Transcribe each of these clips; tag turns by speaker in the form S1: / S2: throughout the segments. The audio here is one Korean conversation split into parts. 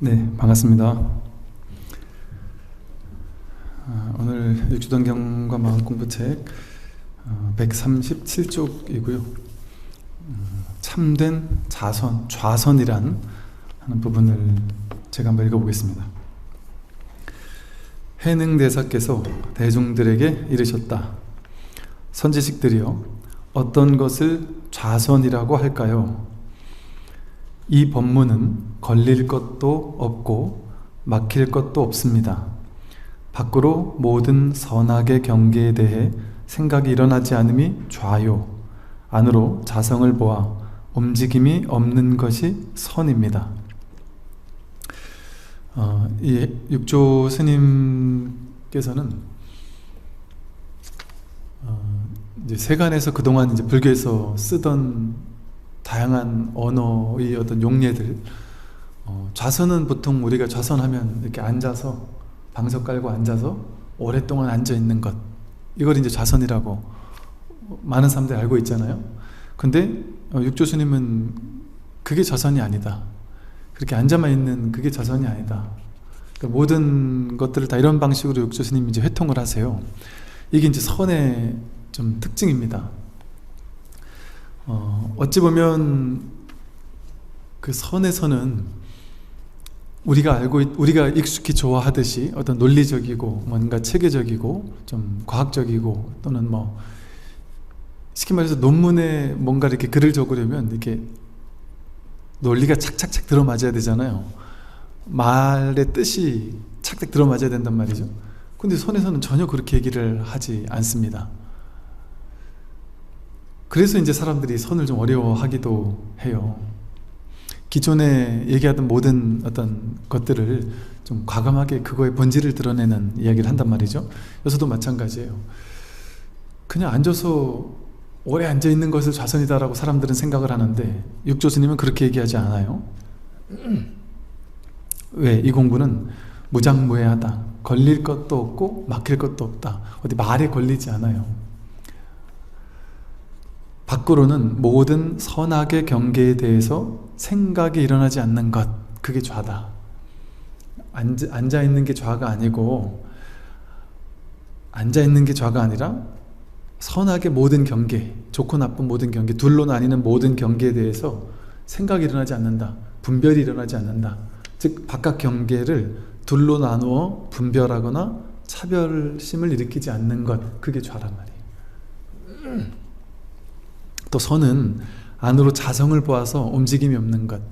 S1: 네, 반갑습니다. 오늘 육주동경과 마음공부책 137쪽이고요. 참된 자선, 좌선이란 하는 부분을 제가 한번 읽어보겠습니다. 해능대사께서 대중들에게 이르셨다. 선지식들이여, 어떤 것을 좌선이라고 할까요? 이 법문은 걸릴 것도 없고 막힐 것도 없습니다. 밖으로 모든 선악의 경계에 대해 생각이 일어나지 않음이 좌요, 안으로 자성을 보아 움직임이 없는 것이 선입니다. 이 육조 스님께서는 이제 세간에서 그동안 이제 불교에서 쓰던 다양한 언어의 어떤 용례들, 좌선은 보통 우리가 좌선하면 이렇게 앉아서 방석 깔고 앉아서 오랫동안 앉아 있는 것, 이걸 이제 좌선이라고 많은 사람들이 알고 있잖아요. 근데 육조 스님은 그게 좌선이 아니다. 그렇게 앉아만 있는 그게 좌선이 아니다. 그러니까 모든 것들을 다 이런 방식으로 육조 스님이 이제 회통을 하세요. 이게 이제 선의 좀 특징입니다. 어찌 보면 그 선에서는 우리가 익숙히 좋아하듯이 어떤 논리적이고 뭔가 체계적이고 좀 과학적이고 또는 뭐 쉽게 말해서 논문에 뭔가 이렇게 글을 적으려면 이렇게 논리가 착착착 들어맞아야 되잖아요. 말의 뜻이 착착 들어맞아야 된단 말이죠. 근데 선에서는 전혀 그렇게 얘기를 하지 않습니다. 그래서 이제 사람들이 선을 좀 어려워하기도 해요. 기존에 얘기하던 모든 어떤 것들을 좀 과감하게 그거의 본질을 드러내는 이야기를 한단 말이죠. 여기서도 마찬가지예요. 그냥 앉아서 오래 앉아있는 것을 좌선이다라고 사람들은 생각을 하는데 육조 스님은 그렇게 얘기하지 않아요. 왜? 이 공부는 무장무예하다. 걸릴 것도 없고 막힐 것도 없다. 어디 말에 걸리지 않아요. 밖으로는 모든 선악의 경계에 대해서 생각이 일어나지 않는 것, 그게 좌다. 앉아있는 게 좌가 아니고, 앉아있는 게 좌가 아니라 선악의 모든 경계, 좋고 나쁜 모든 경계, 둘로 나뉘는 모든 경계에 대해서 생각이 일어나지 않는다. 분별이 일어나지 않는다. 즉 바깥 경계를 둘로 나누어 분별하거나 차별심을 일으키지 않는 것, 그게 좌란 말이에요. 또 선은 안으로 자성을 보아서 움직임이 없는 것.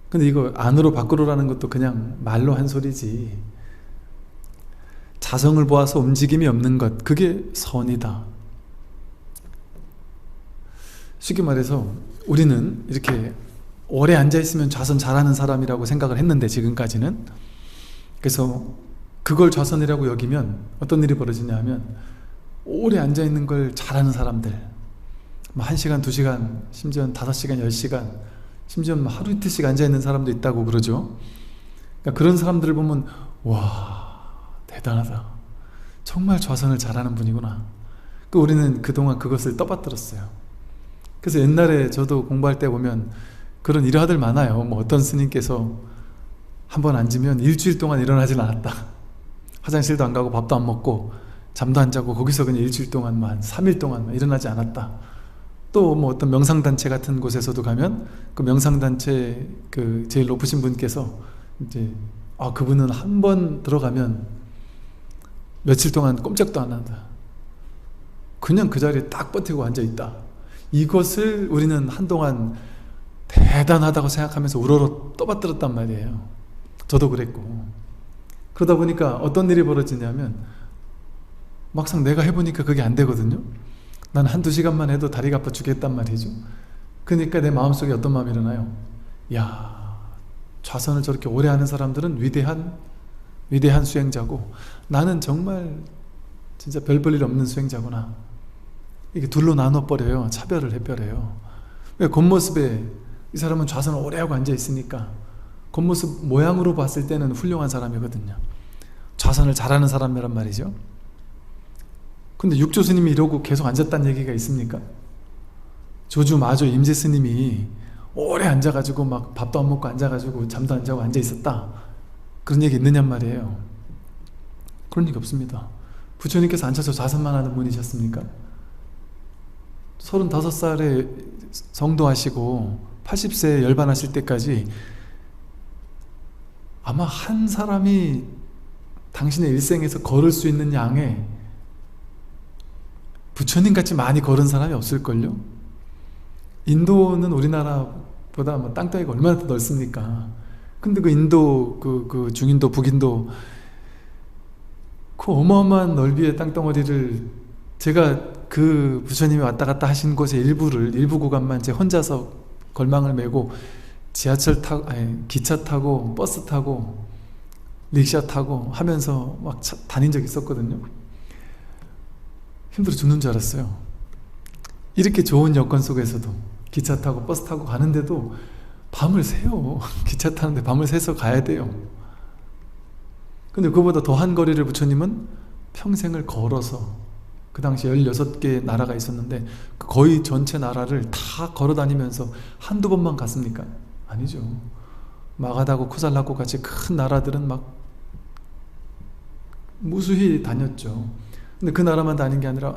S1: 근데 이거 안으로 밖으로라는 것도 그냥 말로 한 소리지. 자성을 보아서 움직임이 없는 것, 그게 선이다. 쉽게 말해서 우리는 이렇게 오래 앉아있으면 좌선 잘하는 사람이라고 생각을 했는데 지금까지는. 그래서 그걸 좌선이라고 여기면 어떤 일이 벌어지냐 하면 오래 앉아있는 걸 잘하는 사람들, 1시간, 2시간, 심지어 5시간, 10시간, 심지어 하루 이틀씩 앉아있는 사람도 있다고 그러죠. 그러니까 그런 사람들을 보면 와, 대단하다. 정말 좌선을 잘하는 분이구나. 우리는 그동안 그것을 떠받들었어요. 그래서 옛날에 저도 공부할 때 보면 그런 일화들 많아요. 뭐 어떤 스님께서 한번 앉으면 일주일 동안 일어나질 않았다. 화장실도 안 가고 밥도 안 먹고 잠도 안 자고 거기서 그냥 일주일 동안만, 3일 동안만 일어나지 않았다. 또 뭐 어떤 명상단체 같은 곳에서도 가면 그 명상단체 그 제일 높으신 분께서 이제 그분은 한 번 들어가면 며칠 동안 꼼짝도 안 한다. 그냥 그 자리에 딱 버티고 앉아 있다. 이것을 우리는 한동안 대단하다고 생각하면서 우러러 떠받들었단 말이에요. 저도 그랬고. 그러다 보니까 어떤 일이 벌어지냐면 막상 내가 해보니까 그게 안 되거든요. 난 1-2시간만 해도 다리가 아파 죽겠단 말이죠. 그러니까 내 마음속에 어떤 마음이 일어나요? 야, 좌선을 저렇게 오래 하는 사람들은 위대한 수행자고 나는 정말 진짜 별 볼 일 없는 수행자구나. 이게 둘로 나눠버려요. 차별을 해버려요. 왜? 겉모습에 이 사람은 좌선을 오래 하고 앉아있으니까 겉모습 모양으로 봤을 때는 훌륭한 사람이거든요. 좌선을 잘하는 사람이란 말이죠. 근데 육조 스님이 이러고 계속 앉았다는 얘기가 있습니까? 조주 마조 임재 스님이 오래 앉아가지고 막 밥도 안 먹고 앉아가지고 잠도 안 자고 앉아 있었다, 그런 얘기 있느냔 말이에요. 그런 얘기 없습니다. 부처님께서 앉아서 좌선만 하는 분이셨습니까? 35살에 성도하시고 80세에 열반하실 때까지 아마 한 사람이 당신의 일생에서 걸을 수 있는 양의 부처님같이 많이 걸은 사람이 없을걸요? 인도는 우리나라보다 뭐 땅덩이가 얼마나 더 넓습니까? 근데 그 인도, 그 중인도, 북인도 그 어마어마한 넓이의 땅덩어리를, 제가 그 부처님이 왔다 갔다 하신 곳의 일부 구간만 제 혼자서 걸망을 메고 지하철 타고, 아니, 기차 타고, 버스 타고, 릭샤 타고 하면서 막 다닌 적이 있었거든요. 힘들어 죽는 줄 알았어요. 이렇게 좋은 여건 속에서도 기차 타고 버스 타고 가는데도 밤을 새요. 기차 타는데 밤을 새서 가야 돼요. 근데 그보다 더한 거리를 부처님은 평생을 걸어서, 그 당시 16개 나라가 있었는데 거의 전체 나라를 다 걸어 다니면서 한두 번만 갔습니까? 아니죠. 마가다고 쿠살라고 같이 큰 나라들은 막 무수히 다녔죠. 근데 그 나라만 다닌 게 아니라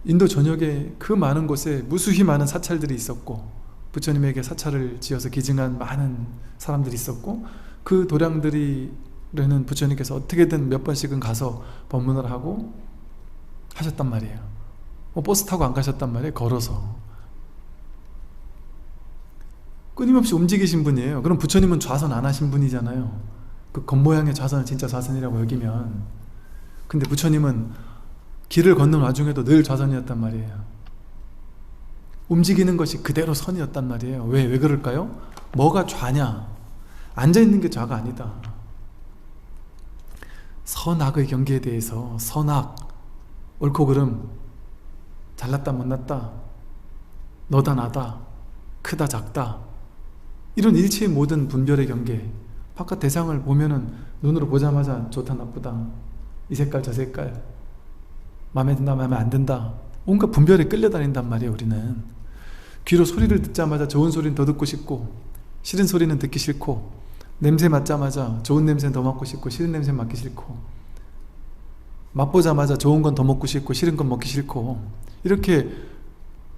S1: 인도 전역에 그 많은 곳에 무수히 많은 사찰들이 있었고, 부처님에게 사찰을 지어서 기증한 많은 사람들이 있었고, 그 도량들이는 부처님께서 어떻게든 몇 번씩은 가서 법문을 하고 하셨단 말이에요. 버스 타고 안 가셨단 말이에요. 걸어서. 끊임없이 움직이신 분이에요. 그럼 부처님은 좌선 안 하신 분이잖아요. 그 겉모양의 좌선을 진짜 좌선이라고 여기면. 근데 부처님은 길을 걷는 와중에도 늘 좌선이었단 말이에요. 움직이는 것이 그대로 선이었단 말이에요. 왜 그럴까요? 뭐가 좌냐? 앉아있는 게 좌가 아니다. 선악의 경계에 대해서 선악, 옳고 그름, 잘났다 못났다, 너다 나다, 크다 작다, 이런 일체의 모든 분별의 경계, 바깥 대상을 보면은 눈으로 보자마자 좋다 나쁘다, 이 색깔 저 색깔, 마음에 든다 마음에 안 든다, 온갖 분별에 끌려다닌단 말이에요. 우리는 귀로 소리를 듣자마자 좋은 소리는 더 듣고 싶고 싫은 소리는 듣기 싫고, 냄새 맡자마자 좋은 냄새는 더 맡고 싶고 싫은 냄새는 맡기 싫고, 맛보자마자 좋은 건 더 먹고 싶고 싫은 건 먹기 싫고, 이렇게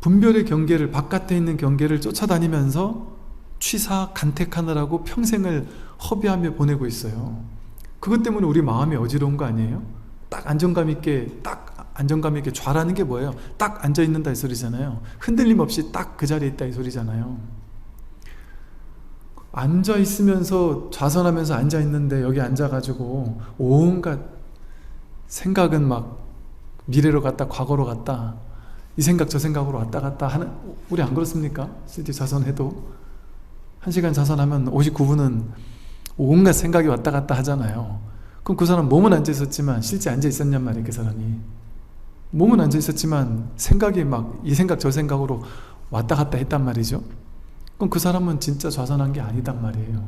S1: 분별의 경계를, 바깥에 있는 경계를 쫓아다니면서 취사 간택하느라고 평생을 허비하며 보내고 있어요. 그것 때문에 우리 마음이 어지러운 거 아니에요? 딱 안정감 있게 좌라는 게 뭐예요? 딱 앉아있는다 이 소리잖아요. 흔들림 없이 딱 그 자리에 있다 이 소리잖아요. 앉아있으면서 좌선하면서 앉아있는데 여기 앉아가지고 온갖 생각은 막 미래로 갔다 과거로 갔다, 이 생각 저 생각으로 왔다 갔다 하는, 우리 안 그렇습니까? 실제 좌선해도 1시간 좌선하면 59분은 온갖 생각이 왔다 갔다 하잖아요. 그럼 그 사람 몸은 앉아있었지만 실제 앉아있었냔 말이에요. 그 사람이 몸은 앉아있었지만 생각이 막 이 생각 저 생각으로 왔다 갔다 했단 말이죠. 그럼 그 사람은 진짜 좌선한 게 아니단 말이에요.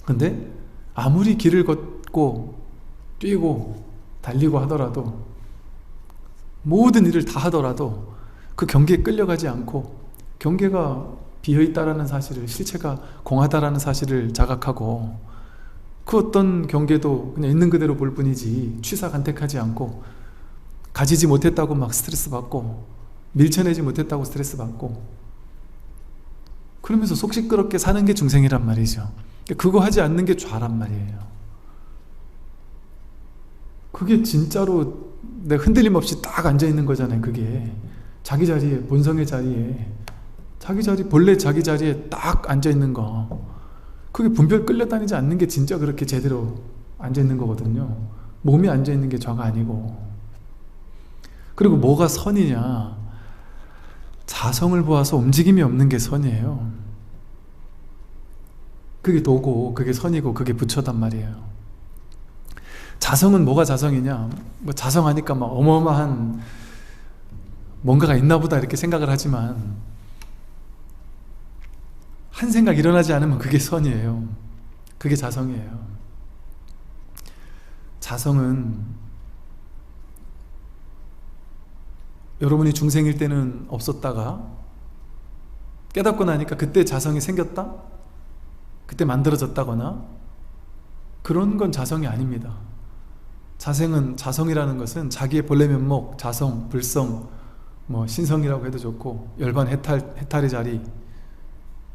S1: 근데 아무리 길을 걷고 뛰고 달리고 하더라도, 모든 일을 다 하더라도 그 경계에 끌려가지 않고, 경계가 비어있다라는 사실을, 실체가 공하다라는 사실을 자각하고, 그 어떤 경계도 그냥 있는 그대로 볼 뿐이지 취사간택하지 않고, 가지지 못했다고 막 스트레스 받고, 밀쳐내지 못했다고 스트레스 받고, 그러면서 속 시끄럽게 사는 게 중생이란 말이죠. 그거 하지 않는 게 좌란 말이에요. 그게 진짜로 내 흔들림 없이 딱 앉아있는 거잖아요. 그게 자기 자리에, 본성의 자리에, 자기 자리, 본래 자기 자리에 딱 앉아있는 거, 그게 분별 끌려다니지 않는 게 진짜 그렇게 제대로 앉아있는 거거든요. 몸이 앉아있는 게 좌가 아니고. 그리고 뭐가 선이냐? 자성을 보아서 움직임이 없는 게 선이에요. 그게 도고, 그게 선이고, 그게 부처단 말이에요. 자성은 뭐가 자성이냐? 뭐 자성하니까 막 어마어마한 뭔가가 있나 보다 이렇게 생각을 하지만, 한 생각 일어나지 않으면 그게 선이에요. 그게 자성이에요. 자성은 여러분이 중생일 때는 없었다가 깨닫고 나니까 그때 자성이 생겼다? 그때 만들어졌다거나 그런 건 자성이 아닙니다. 자성이라는 것은 자기의 본래 면목, 자성, 불성, 뭐 신성이라고 해도 좋고 열반 해탈의 자리,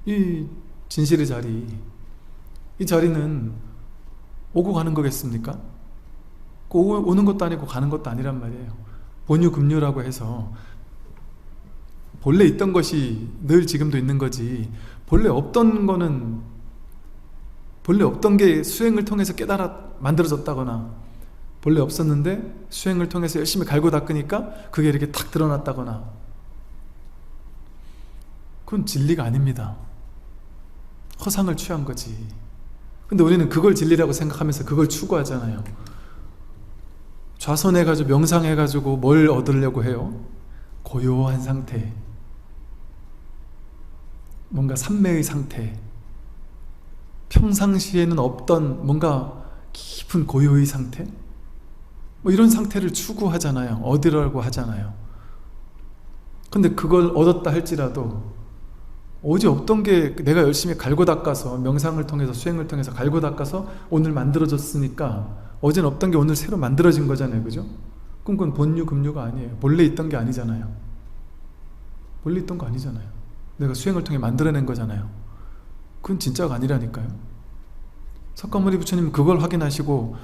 S1: 이 진실의 자리, 이 자리는 오고 가는 거겠습니까? 오는 것도 아니고 가는 것도 아니란 말이에요. 본유금유라고 해서 본래 있던 것이 늘 지금도 있는 거지, 본래 없던 게 수행을 통해서 만들어졌다거나, 본래 없었는데 수행을 통해서 열심히 갈고 닦으니까 그게 이렇게 탁 드러났다거나, 그건 진리가 아닙니다. 허상을 취한 거지. 근데 우리는 그걸 진리라고 생각하면서 그걸 추구하잖아요. 좌선해가지고 명상해가지고 뭘 얻으려고 해요? 고요한 상태, 뭔가 삼매의 상태, 평상시에는 없던 뭔가 깊은 고요의 상태, 뭐 이런 상태를 추구하잖아요. 얻으려고 하잖아요. 근데 그걸 얻었다 할지라도 어제 없던 게 내가 열심히 갈고 닦아서, 명상을 통해서 수행을 통해서 갈고 닦아서 오늘 만들어졌으니까 어제는 없던 게 오늘 새로 만들어진 거잖아요. 그죠? 그럼 그건 본유금유가 아니에요. 본래 있던 게 아니잖아요. 본래 있던 거 아니잖아요. 내가 수행을 통해 만들어낸 거잖아요. 그건 진짜가 아니라니까요. 석가모니 부처님은 그걸 확인하시고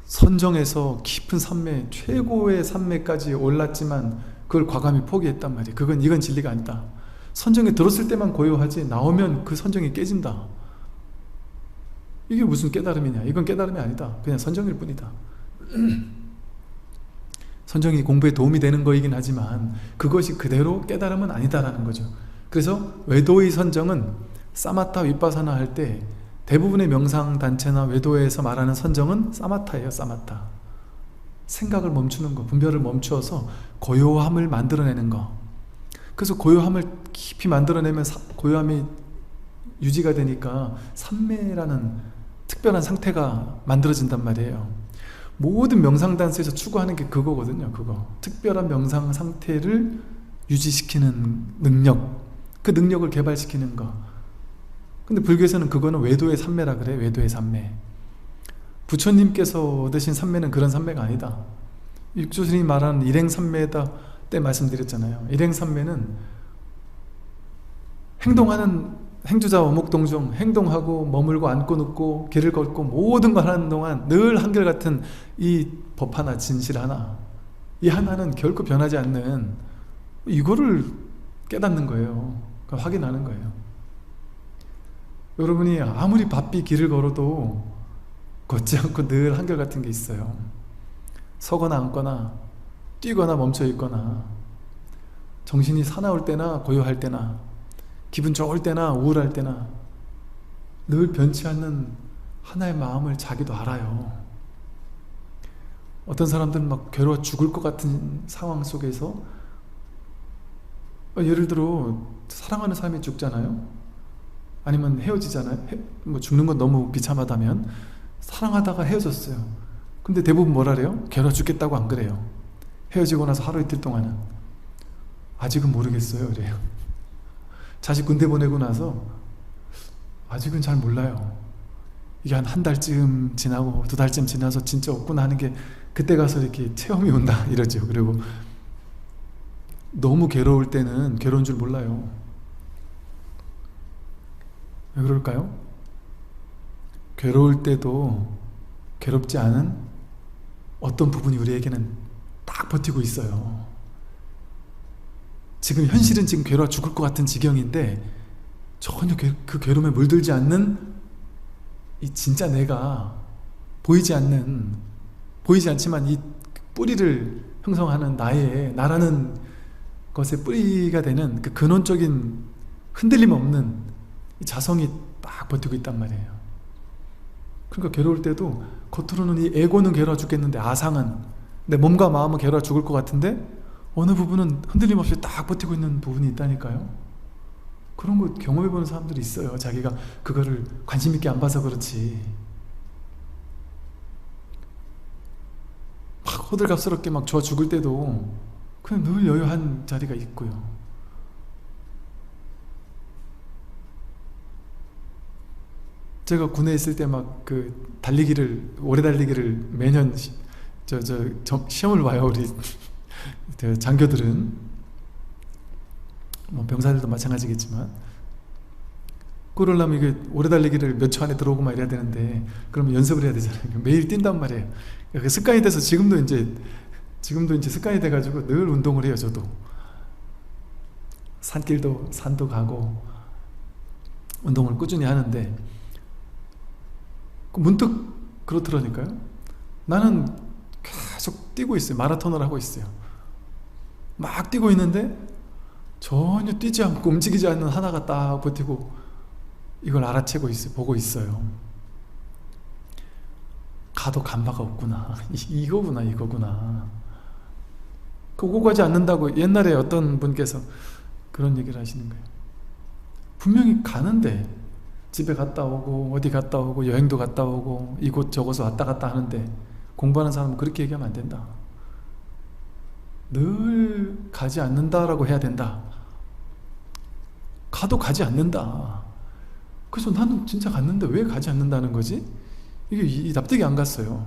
S1: 선정해서 깊은 삼매, 최고의 삼매까지 올랐지만 그걸 과감히 포기했단 말이에요. 이건 진리가 아니다. 선정에 들었을 때만 고요하지 나오면 그 선정이 깨진다. 이게 무슨 깨달음이냐? 이건 깨달음이 아니다. 그냥 선정일 뿐이다. 선정이 공부에 도움이 되는 거이긴 하지만 그것이 그대로 깨달음은 아니다라는 거죠. 그래서 외도의 선정은 사마타 윗바사나 할 때 대부분의 명상단체나 외도에서 말하는 선정은 사마타예요. 사마타. 생각을 멈추는 거, 분별을 멈추어서 고요함을 만들어내는 거. 그래서 고요함을 깊이 만들어내면 고요함이 유지가 되니까 삼매라는 특별한 상태가 만들어진단 말이에요. 모든 명상단수에서 추구하는 게 그거거든요. 특별한 명상 상태를 유지시키는 능력, 그 능력을 개발시키는 거. 근데 불교에서는 그거는 외도의 삼매라 그래요. 외도의 삼매. 부처님께서 얻으신 삼매는 그런 삼매가 아니다. 육조스님이 말하는 일행삼매다 때 말씀드렸잖아요. 일행삼매는 행주자 어묵동중, 행동하고 머물고 앉고 눕고 길을 걷고 모든 걸 하는 동안 늘 한결같은 이 법 하나, 진실 하나, 이 하나는 결코 변하지 않는, 이거를 깨닫는 거예요. 확인하는 거예요. 여러분이 아무리 바삐 길을 걸어도 걷지 않고 늘 한결같은 게 있어요. 서거나 앉거나 뛰거나 멈춰 있거나, 정신이 사나울 때나 고요할 때나, 기분 좋을 때나 우울할 때나 늘 변치 않는 하나의 마음을 자기도 알아요. 어떤 사람들은 막 괴로워 죽을 것 같은 상황 속에서, 예를 들어 사랑하는 사람이 죽잖아요. 아니면 헤어지잖아요. 뭐 죽는 건 너무 비참하다면 사랑하다가 헤어졌어요. 근데 대부분 뭐라 그래요? 괴로워 죽겠다고 안 그래요. 헤어지고 나서 하루 이틀 동안은 아직은 모르겠어요 그래요. 자식 군대 보내고 나서 아직은 잘 몰라요. 이게 한 달쯤 지나고 2달쯤 지나서 진짜 없구나 하는 게 그때 가서 이렇게 체험이 온다 이러죠. 그리고 너무 괴로울 때는 괴로운 줄 몰라요. 왜 그럴까요? 괴로울 때도 괴롭지 않은 어떤 부분이 우리에게는 딱 버티고 있어요. 지금 현실은 지금 괴로워 죽을 것 같은 지경인데 전혀 그 괴로움에 물들지 않는 이 진짜 내가 보이지 않지만 이 뿌리를 형성하는 나라는 것의 뿌리가 되는 그 근원적인 흔들림 없는 이 자성이 딱 버티고 있단 말이에요. 그러니까 괴로울 때도 겉으로는 이 에고는 괴로워 죽겠는데, 아상은 내 몸과 마음은 괴로워 죽을 것 같은데 어느 부분은 흔들림 없이 딱 버티고 있는 부분이 있다니까요. 그런 거 경험해보는 사람들이 있어요. 자기가 그거를 관심 있게 안 봐서 그렇지. 막 호들갑스럽게 막 좋아 죽을 때도 그냥 늘 여유한 자리가 있고요. 제가 군에 있을 때 막 그 달리기를, 오래 달리기를 매년 시험을 봐요. 우리 장교들은, 뭐 병사들도 마찬가지겠지만, 그러려면 이게 오래 달리기를 몇 초 안에 들어오고 막 이래야 되는데, 그러면 연습을 해야 되잖아요. 매일 뛴단 말이에요. 그 습관이 돼서 지금도 이제 습관이 돼가지고 늘 운동을 해요. 저도 산도 가고 운동을 꾸준히 하는데, 문득 그렇더라니까요. 나는 계속 뛰고 있어요. 마라톤을 하고 있어요. 막 뛰고 있는데 전혀 뛰지 않고 움직이지 않는 하나가 딱 버티고 이걸 알아채고 있어요. 보고 있어요. 가도 간바가 없구나. 이거구나. 오고 가지 않는다고 옛날에 어떤 분께서 그런 얘기를 하시는 거예요. 분명히 가는데, 집에 갔다 오고 어디 갔다 오고 여행도 갔다 오고 이곳 저곳을 왔다 갔다 하는데, 공부하는 사람은 그렇게 얘기하면 안 된다. 늘 가지 않는다라고 해야 된다. 가도 가지 않는다. 그래서 나는 진짜 갔는데 왜 가지 않는다는 거지? 이게 납득이 안 갔어요.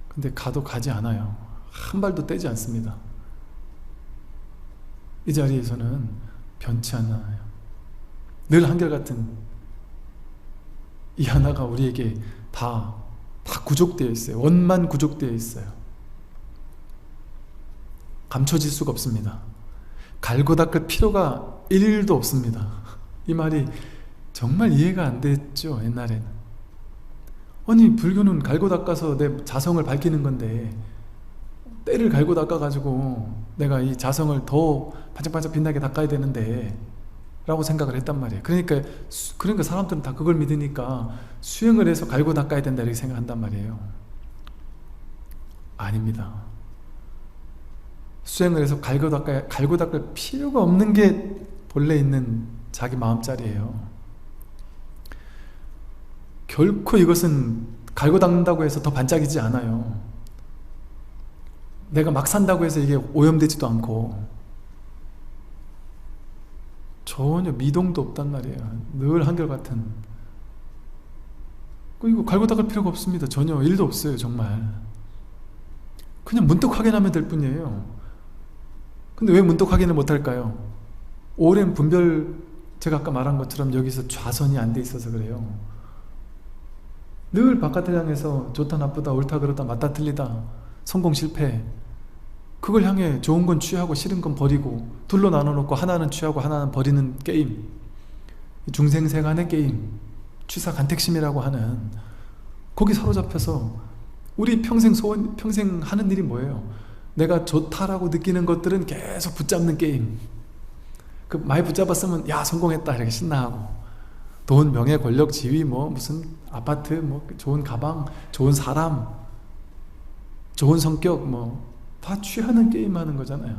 S1: 근데 가도 가지 않아요. 한 발도 떼지 않습니다. 이 자리에서는 변치 않아요. 늘 한결같은 이 하나가 우리에게 다 구족되어 있어요. 원만 구족되어 있어요. 감춰질 수가 없습니다. 갈고 닦을 필요가 1도 없습니다. 이 말이 정말 이해가 안 됐죠, 옛날에는. 아니, 불교는 갈고 닦아서 내 자성을 밝히는 건데, 때를 갈고 닦아가지고 내가 이 자성을 더 반짝반짝 빛나게 닦아야 되는데 라고 생각을 했단 말이에요. 그러니까 사람들은 다 그걸 믿으니까 수행을 해서 갈고 닦아야 된다 이렇게 생각한단 말이에요. 아닙니다. 수행을 해서 갈고 닦을 필요가 없는 게 본래 있는 자기 마음자리예요. 결코 이것은 갈고 닦는다고 해서 더 반짝이지 않아요. 내가 막 산다고 해서 이게 오염되지도 않고 전혀 미동도 없단 말이에요. 늘 한결같은. 이거 갈고 닦을 필요가 없습니다. 전혀 1도 없어요. 정말 그냥 문득 확인하면 될 뿐이에요. 근데 왜 문득 확인을 못할까요? 오랜 분별, 제가 아까 말한 것처럼 여기서 좌선이 안 돼 있어서 그래요. 늘 바깥을 향해서 좋다 나쁘다 옳다 그르다 맞다 틀리다 성공 실패, 그걸 향해 좋은 건 취하고 싫은 건 버리고 둘로 나눠놓고 하나는 취하고 하나는 버리는 게임, 중생세간의 게임, 취사간택심이라고 하는, 거기 사로잡혀서 우리 평생 하는 일이 뭐예요? 내가 좋다라고 느끼는 것들은 계속 붙잡는 게임. 그 많이 붙잡았으면 야 성공했다 이렇게 신나하고, 돈, 명예, 권력, 지위, 뭐 무슨 아파트, 뭐 좋은 가방, 좋은 사람, 좋은 성격, 뭐 다 취하는 게임 하는 거잖아요.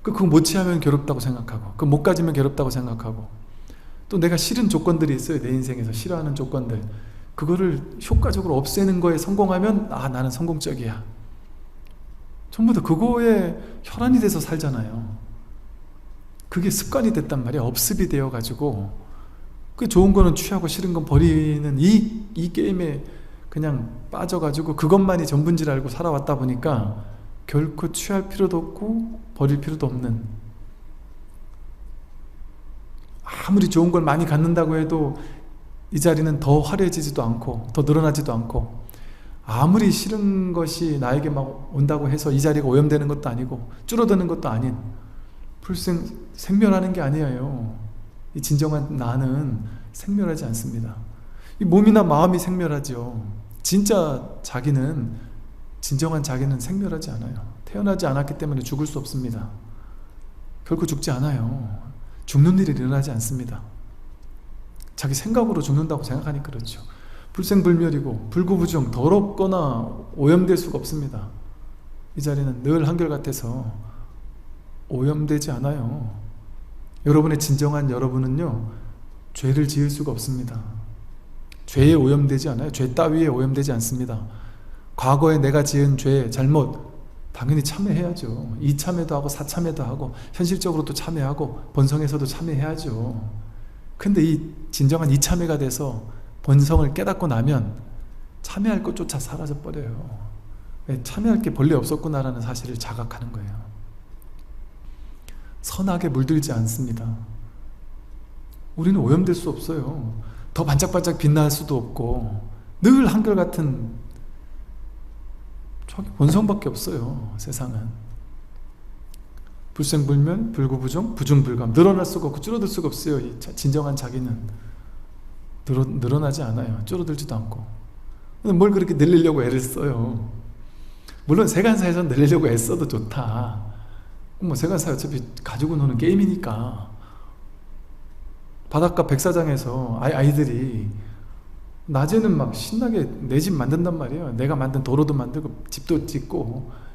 S1: 그거 못 취하면 괴롭다고 생각하고, 그거 못 가지면 괴롭다고 생각하고, 또 내가 싫은 조건들이 있어요. 내 인생에서 싫어하는 조건들, 그거를 효과적으로 없애는 거에 성공하면 아 나는 성공적이야. 전부 다 그거에 혈안이 돼서 살잖아요. 그게 습관이 됐단 말이야. 업습이 되어가지고 그 좋은 거는 취하고 싫은 건 버리는 이 게임에 그냥 빠져가지고 그것만이 전부인지를 알고 살아왔다 보니까 결코 취할 필요도 없고 버릴 필요도 없는, 아무리 좋은 걸 많이 갖는다고 해도 이 자리는 더 화려해지지도 않고 더 늘어나지도 않고, 아무리 싫은 것이 나에게 막 온다고 해서 이 자리가 오염되는 것도 아니고 줄어드는 것도 아닌 생멸하는 게 아니에요. 이 진정한 나는 생멸하지 않습니다. 이 몸이나 마음이 생멸하죠. 진정한 자기는 생멸하지 않아요. 태어나지 않았기 때문에 죽을 수 없습니다. 결코 죽지 않아요. 죽는 일이 일어나지 않습니다. 자기 생각으로 죽는다고 생각하니 그렇죠. 불생불멸이고 불구부정, 더럽거나 오염될 수가 없습니다. 이 자리는 늘 한결같아서 오염되지 않아요. 여러분의 진정한 여러분은요, 죄를 지을 수가 없습니다. 죄에 오염되지 않아요. 죄 따위에 오염되지 않습니다. 과거에 내가 지은 죄, 잘못, 당연히 참여해야죠. 이참여도 하고 사참여도 하고 현실적으로도 참여하고 본성에서도 참여해야죠. 근데 이 진정한 이참여가 돼서 본성을 깨닫고 나면 참여할 것조차 사라져 버려요. 참여할 게 본래 없었구나라는 사실을 자각하는 거예요. 선악에 물들지 않습니다. 우리는 오염될 수 없어요. 더 반짝반짝 빛날 수도 없고 늘 한결같은 저기 본성밖에 없어요. 세상은 불생불멸, 불구부정, 부중불감. 늘어날 수가 없고 줄어들 수가 없어요. 이 진정한 자기는 늘어나지 않아요. 줄어들지도 않고. 근데 뭘 그렇게 늘리려고 애를 써요. 물론 세간사에서는 늘리려고 애써도 좋다. 뭐 세간사 어차피 가지고 노는 게임이니까. 바닷가 백사장에서 아이들이 낮에는 막 신나게 내 집 만든단 말이에요. 내가 만든 도로도 만들고 집도 짓고.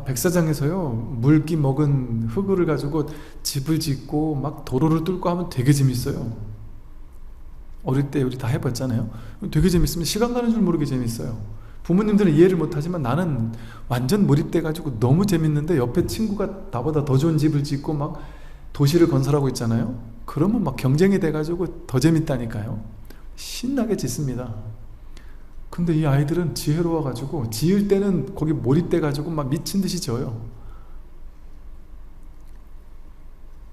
S1: 백사장에서요 물기 먹은 흙을 가지고 집을 짓고 막 도로를 뚫고 하면 되게 재밌어요. 어릴 때 우리 다 해봤잖아요. 되게 재밌으면 시간 가는 줄 모르게 재밌어요. 부모님들은 이해를 못하지만 나는 완전 몰입돼 가지고 너무 재밌는데 옆에 친구가 나보다 더 좋은 집을 짓고 막 도시를 건설하고 있잖아요. 그러면 막 경쟁이 돼 가지고 더 재밌다니까요. 신나게 짓습니다. 근데 이 아이들은 지혜로워 가지고 지을 때는 거기 몰입돼 가지고 막 미친 듯이 져요.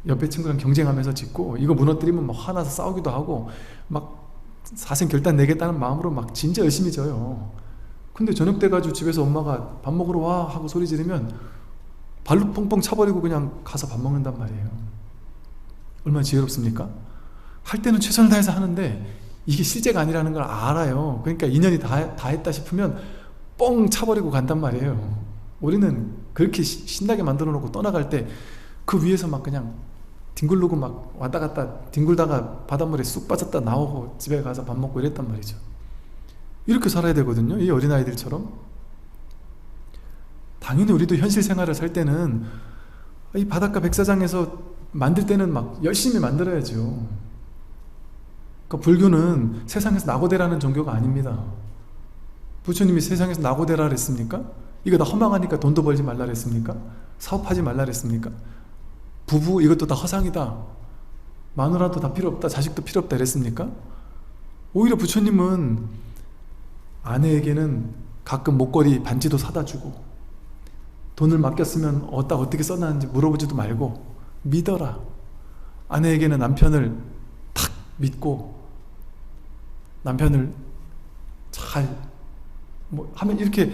S1: 옆에 친구랑 경쟁하면서 짓고 이거 무너뜨리면 막 화나서 싸우기도 하고 막 사생결단 내겠다는 마음으로 막 진짜 열심히 져요. 근데 저녁 때 가지고 집에서 엄마가 밥 먹으러 와 하고 소리 지르면 발로 뻥뻥 차버리고 그냥 가서 밥 먹는단 말이에요. 얼마나 지혜롭습니까? 할 때는 최선을 다해서 하는데 이게 실제가 아니라는 걸 알아요. 그러니까 인연이 다 했다 싶으면 뻥 차버리고 간단 말이에요. 우리는 그렇게 신나게 만들어 놓고 떠나갈 때 그 위에서 막 그냥 뒹굴르고 막 왔다 갔다 뒹굴다가 바닷물에 쑥 빠졌다 나오고 집에 가서 밥 먹고 이랬단 말이죠. 이렇게 살아야 되거든요. 이 어린아이들처럼. 당연히 우리도 현실 생활을 살 때는 이 바닷가 백사장에서 만들 때는 막 열심히 만들어야죠. 그러니까 불교는 세상에서 낙오되라는 종교가 아닙니다. 부처님이 세상에서 낙오되라 그랬습니까? 이거 다 허망하니까 돈도 벌지 말라 그랬습니까? 사업하지 말라 그랬습니까? 부부 이것도 다 허상이다. 마누라도 다 필요 없다. 자식도 필요 없다 그랬습니까? 오히려 부처님은 아내에게는 가끔 목걸이 반지도 사다 주고 돈을 맡겼으면 어떻게 써놨는지 물어보지도 말고 믿어라. 아내에게는 남편을 탁 믿고 남편을 잘 하면 이렇게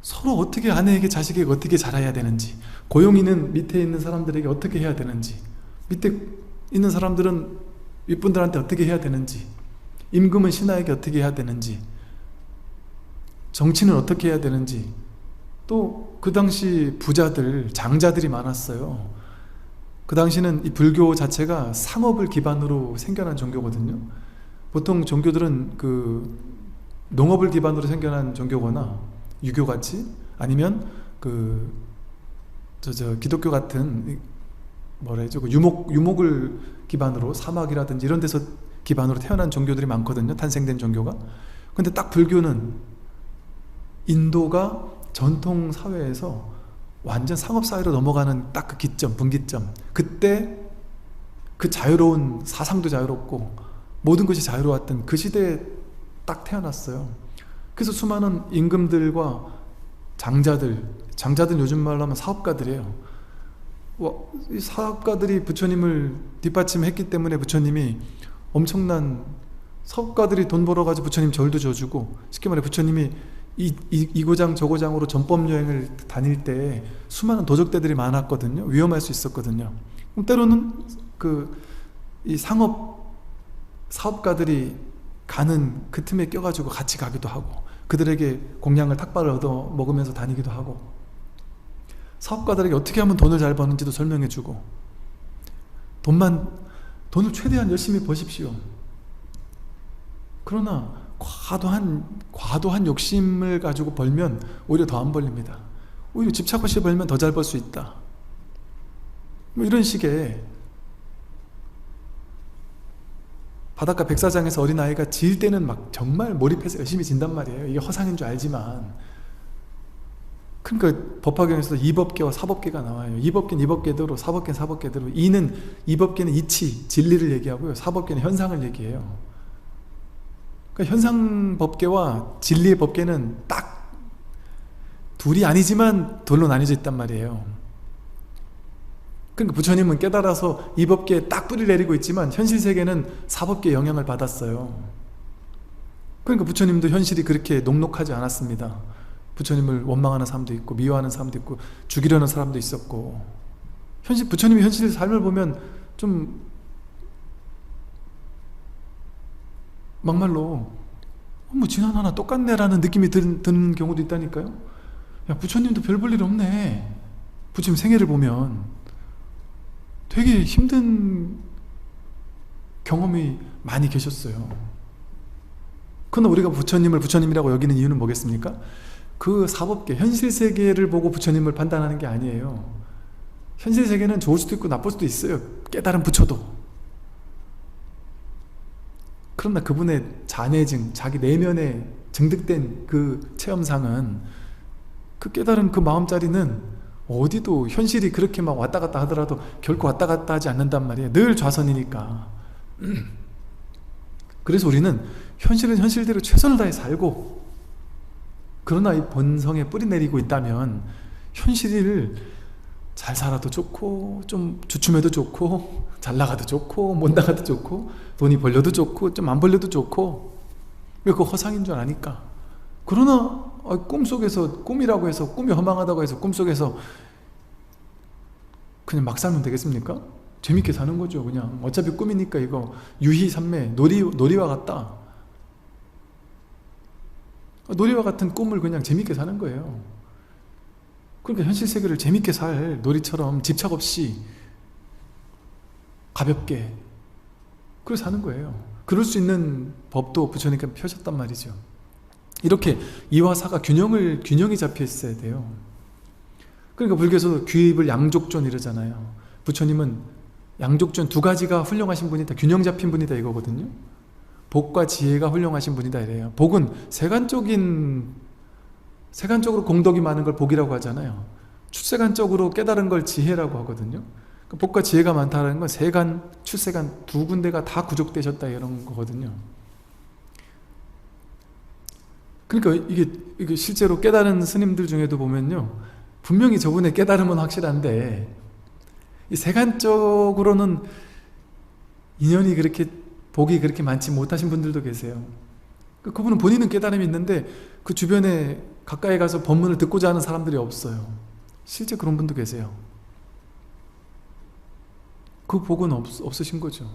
S1: 서로 어떻게 아내에게 자식에게 어떻게 잘해야 되는지, 고용인은 밑에 있는 사람들에게 어떻게 해야 되는지, 밑에 있는 사람들은 윗분들한테 어떻게 해야 되는지, 임금은 신하에게 어떻게 해야 되는지, 정치는 어떻게 해야 되는지. 또 그 당시 부자들, 장자들이 많았어요. 그 당시는 이 불교 자체가 상업을 기반으로 생겨난 종교거든요. 보통 종교들은 그 농업을 기반으로 생겨난 종교거나 유교같이, 아니면 기독교 같은 유목을 기반으로 사막이라든지 이런 데서 기반으로 태어난 종교들이 많거든요. 탄생된 종교가. 근데 딱 불교는 인도가 전통 사회에서 완전 상업 사회로 넘어가는 딱 그 기점, 분기점. 그때 그 자유로운 사상도 자유롭고 모든 것이 자유로웠던 그 시대에 딱 태어났어요. 그래서 수많은 임금들과 장자들 요즘 말로 하면 사업가들이에요. 이 사업가들이 부처님을 뒷받침했기 때문에 부처님이 엄청난, 사업가들이 돈 벌어가지고 부처님 절도 져주고, 쉽게 말해 부처님이 이 고장 저 고장으로 전법 여행을 다닐 때 수많은 도적대들이 많았거든요. 위험할 수 있었거든요. 그럼 때로는 이 사업가들이 가는 그 틈에 껴가지고 같이 가기도 하고, 그들에게 공양을 탁발을 얻어 먹으면서 다니기도 하고, 사업가들에게 어떻게 하면 돈을 잘 버는지도 설명해주고, 돈을 최대한 열심히 버십시오. 그러나 과도한 욕심을 가지고 벌면 오히려 더 안 벌립니다. 오히려 집착 없이 벌면 더 잘 벌 수 있다. 이런 식의, 바닷가 백사장에서 어린아이가 지을 때는 막 정말 몰입해서 열심히 진단 말이에요. 이게 허상인 줄 알지만 그러니까 법화경에서도 이법계와 사법계가 나와요. 이법계는 이법계대로, 사법계는 사법계대로. 이법계는 이치, 진리를 얘기하고요. 사법계는 현상을 얘기해요. 그러니까 현상법계와 진리의 법계는 딱 둘이 아니지만 둘로 나뉘어져 있단 말이에요. 그러니까 부처님은 깨달아서 이법계에 딱 뿌리를 내리고 있지만 현실 세계는 사법계의 영향을 받았어요. 그러니까 부처님도 현실이 그렇게 녹록하지 않았습니다. 부처님을 원망하는 사람도 있고 미워하는 사람도 있고 죽이려는 사람도 있었고, 부처님이 현실 삶을 보면 좀 막말로 뭐 지난 하나 똑같네 라는 느낌이 드는 경우도 있다니까요. 야, 부처님도 별 볼 일 없네. 부처님 생애를 보면 되게 힘든 경험이 많이 계셨어요. 그러나 우리가 부처님을 부처님이라고 여기는 이유는 뭐겠습니까? 그 사법계, 현실 세계를 보고 부처님을 판단하는 게 아니에요. 현실 세계는 좋을 수도 있고 나쁠 수도 있어요. 깨달은 부처도. 그러나 그분의 잔해증, 자기 내면에 증득된 그 체험상은, 그 깨달은 그 마음자리는 어디도 현실이 그렇게 막 왔다 갔다 하더라도 결코 왔다 갔다 하지 않는단 말이에요. 늘 좌선이니까. 그래서 우리는 현실은 현실대로 최선을 다해 살고, 그러나 이 본성에 뿌리 내리고 있다면 현실을 잘 살아도 좋고 좀 주춤해도 좋고 잘 나가도 좋고 못 나가도 좋고 돈이 벌려도 좋고 좀 안 벌려도 좋고, 왜 그거 허상인 줄 아니까. 그러나 꿈속에서, 꿈이라고 해서, 꿈이 허망하다고 해서 꿈속에서 그냥 막 살면 되겠습니까? 재밌게 사는 거죠. 그냥 어차피 꿈이니까 이거 유희산매, 놀이와 같다. 놀이와 같은 꿈을 그냥 재밌게 사는 거예요. 그러니까 현실 세계를 재밌게 살, 놀이처럼 집착 없이 가볍게 그렇게 사는 거예요. 그럴 수 있는 법도 부처님께서 펴셨단 말이죠. 이렇게 이와 사가 균형이 잡혀 있어야 돼요. 그러니까 불교에서 귀입을 양족존 이러잖아요. 부처님은 양족존 두 가지가 훌륭하신 분이다, 균형 잡힌 분이다 이거거든요. 복과 지혜가 훌륭하신 분이다 이래요. 복은 세간적으로 공덕이 많은 걸 복이라고 하잖아요. 출세간적으로 깨달은 걸 지혜라고 하거든요. 복과 지혜가 많다는 건 세간, 출세간 두 군데가 다 구족되셨다 이런 거거든요. 그러니까 이게 실제로 깨달은 스님들 중에도 보면요, 분명히 저분의 깨달음은 확실한데 이 세간적으로는 인연이 그렇게, 복이 그렇게 많지 못하신 분들도 계세요. 그분은 본인은 깨달음이 있는데 그 주변에 가까이 가서 법문을 듣고자 하는 사람들이 없어요. 실제 그런 분도 계세요. 그 복은 없으신 거죠.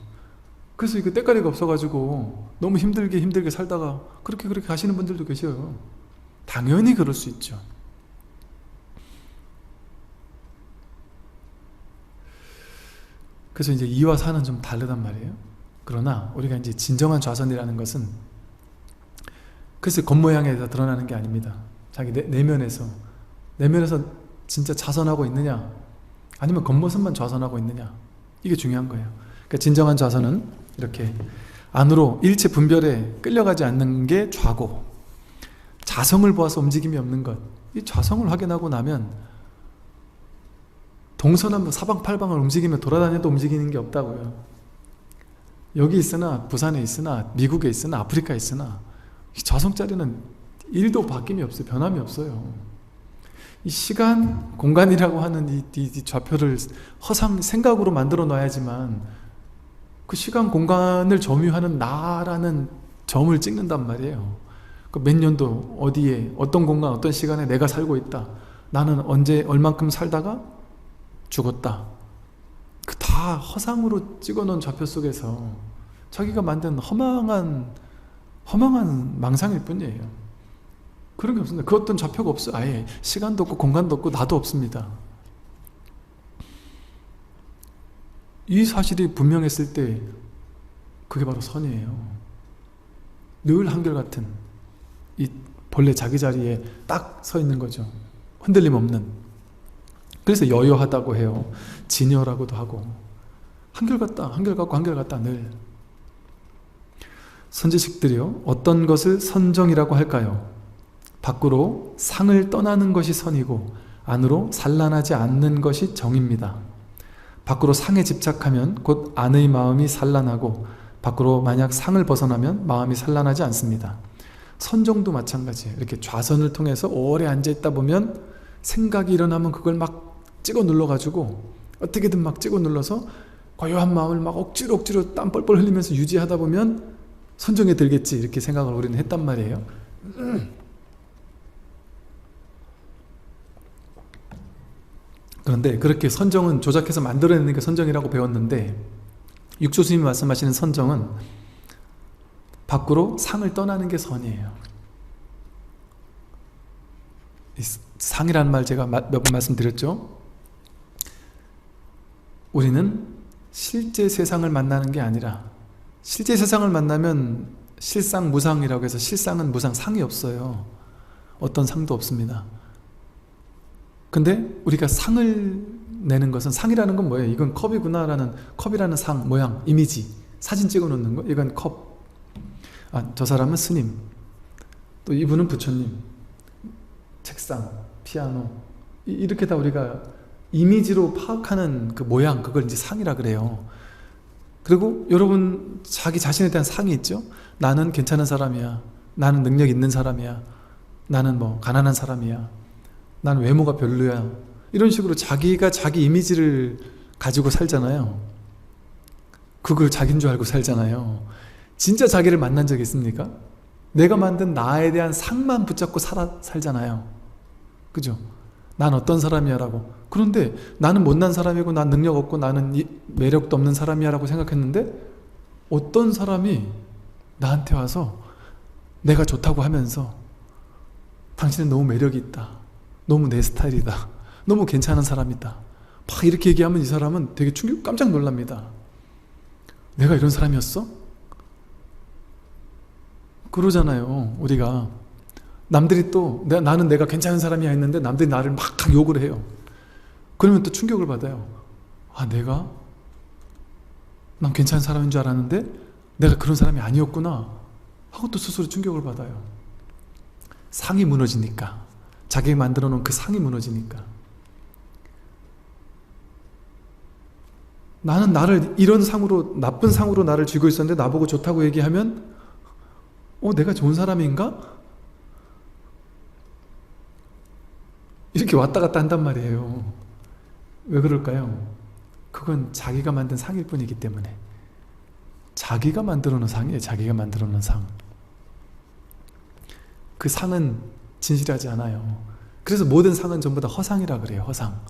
S1: 그래서 이거 때가리가 없어가지고 너무 힘들게 살다가 그렇게 가시는 분들도 계셔요. 당연히 그럴 수 있죠. 그래서 이제 이와 사는 좀 다르단 말이에요. 그러나 우리가 이제 진정한 좌선이라는 것은 그래서 겉모양에 다 드러나는 게 아닙니다. 자기 내면에서 진짜 좌선하고 있느냐, 아니면 겉모습만 좌선하고 있느냐, 이게 중요한 거예요. 그러니까 진정한 좌선은 이렇게 안으로 일체 분별에 끌려가지 않는 게 좌고, 자성을 보아서 움직임이 없는 것, 이 좌성을 확인하고 나면 동서남북 사방팔방을 움직이며 돌아다녀도 움직이는 게 없다고요. 여기 있으나 부산에 있으나 미국에 있으나 아프리카에 있으나 좌성자리는 1도 바뀜이 없어요. 변함이 없어요. 이 시간, 공간이라고 하는 이 좌표를 생각으로 만들어 놔야지만 그 시간, 공간을 점유하는 나라는 점을 찍는단 말이에요. 몇 년도 어디에 어떤 공간 어떤 시간에 내가 살고 있다, 나는 언제 얼만큼 살다가 죽었다, 그 다 허상으로 찍어놓은 좌표 속에서 자기가 만든 허망한 망상일 뿐이에요. 그런 게 없습니다. 그 어떤 좌표가 없어요. 아예 시간도 없고 공간도 없고 나도 없습니다. 이 사실이 분명했을 때 그게 바로 선이에요. 늘 한결같은 이 본래 자기 자리에 딱 서 있는 거죠. 흔들림 없는. 그래서 여여하다고 해요. 진여라고도 하고. 한결같다 늘. 선지식들이요, 어떤 것을 선정이라고 할까요? 밖으로 상을 떠나는 것이 선이고 안으로 산란하지 않는 것이 정입니다. 밖으로 상에 집착하면 곧 안의 마음이 산란하고 밖으로 만약 상을 벗어나면 마음이 산란하지 않습니다. 선정도 마찬가지예요. 이렇게 좌선을 통해서 오래 앉아있다 보면 생각이 일어나면 그걸 막 찍어 눌러가지고 어떻게든 막 찍어 눌러서 고요한 마음을 막 억지로 땀 뻘뻘 흘리면서 유지하다 보면 선정에 들겠지, 이렇게 생각을 우리는 했단 말이에요. 그런데 그렇게 선정은 조작해서 만들어내는 게 선정이라고 배웠는데, 육조스님이 말씀하시는 선정은 밖으로 상을 떠나는 게 선이에요. 상이라는 말 제가 몇 번 말씀드렸죠. 우리는 실제 세상을 만나는 게 아니라, 실제 세상을 만나면 실상무상이라고 해서 실상은 무상, 상이 없어요. 어떤 상도 없습니다. 근데 우리가 상을 내는 것은, 상이라는 건 뭐예요? 이건 컵이구나 라는, 컵이라는 상, 모양, 이미지, 사진 찍어 놓는 거, 이건 컵. 아, 저 사람은 스님, 또 이분은 부처님, 책상, 피아노, 이렇게 다 우리가 이미지로 파악하는 그 모양, 그걸 이제 상이라 그래요. 그리고 여러분 자기 자신에 대한 상이 있죠. 나는 괜찮은 사람이야, 나는 능력 있는 사람이야, 나는 뭐 가난한 사람이야, 나는 외모가 별로야, 이런 식으로 자기가 자기 이미지를 가지고 살잖아요. 그걸 자기인 줄 알고 살잖아요. 진짜 자기를 만난 적 있습니까? 내가 만든 나에 대한 상만 붙잡고 살잖아요. 그죠? 난 어떤 사람이야 라고. 그런데 나는 못난 사람이고 난 능력 없고 나는 매력도 없는 사람이야 라고 생각했는데, 어떤 사람이 나한테 와서 내가 좋다고 하면서 당신은 너무 매력이 있다, 너무 내 스타일이다, 너무 괜찮은 사람이다, 막 이렇게 얘기하면 이 사람은 되게 깜짝 놀랍니다. 내가 이런 사람이었어? 그러잖아요. 우리가 남들이 또 나는 내가 괜찮은 사람이야 했는데 남들이 나를 막 욕을 해요. 그러면 또 충격을 받아요. 아, 난 괜찮은 사람인 줄 알았는데 내가 그런 사람이 아니었구나 하고 또 스스로 충격을 받아요. 상이 무너지니까, 자기가 만들어 놓은 그 상이 무너지니까. 나는 나를 이런 상으로, 나쁜 상으로 나를 쥐고 있었는데 나보고 좋다고 얘기하면 내가 좋은 사람인가? 이렇게 왔다 갔다 한단 말이에요. 왜 그럴까요? 그건 자기가 만든 상일 뿐이기 때문에. 자기가 만들어 놓은 상이에요. 자기가 만들어 놓은 상. 그 상은 진실하지 않아요. 그래서 모든 상은 전부 다 허상이라 그래요. 허상.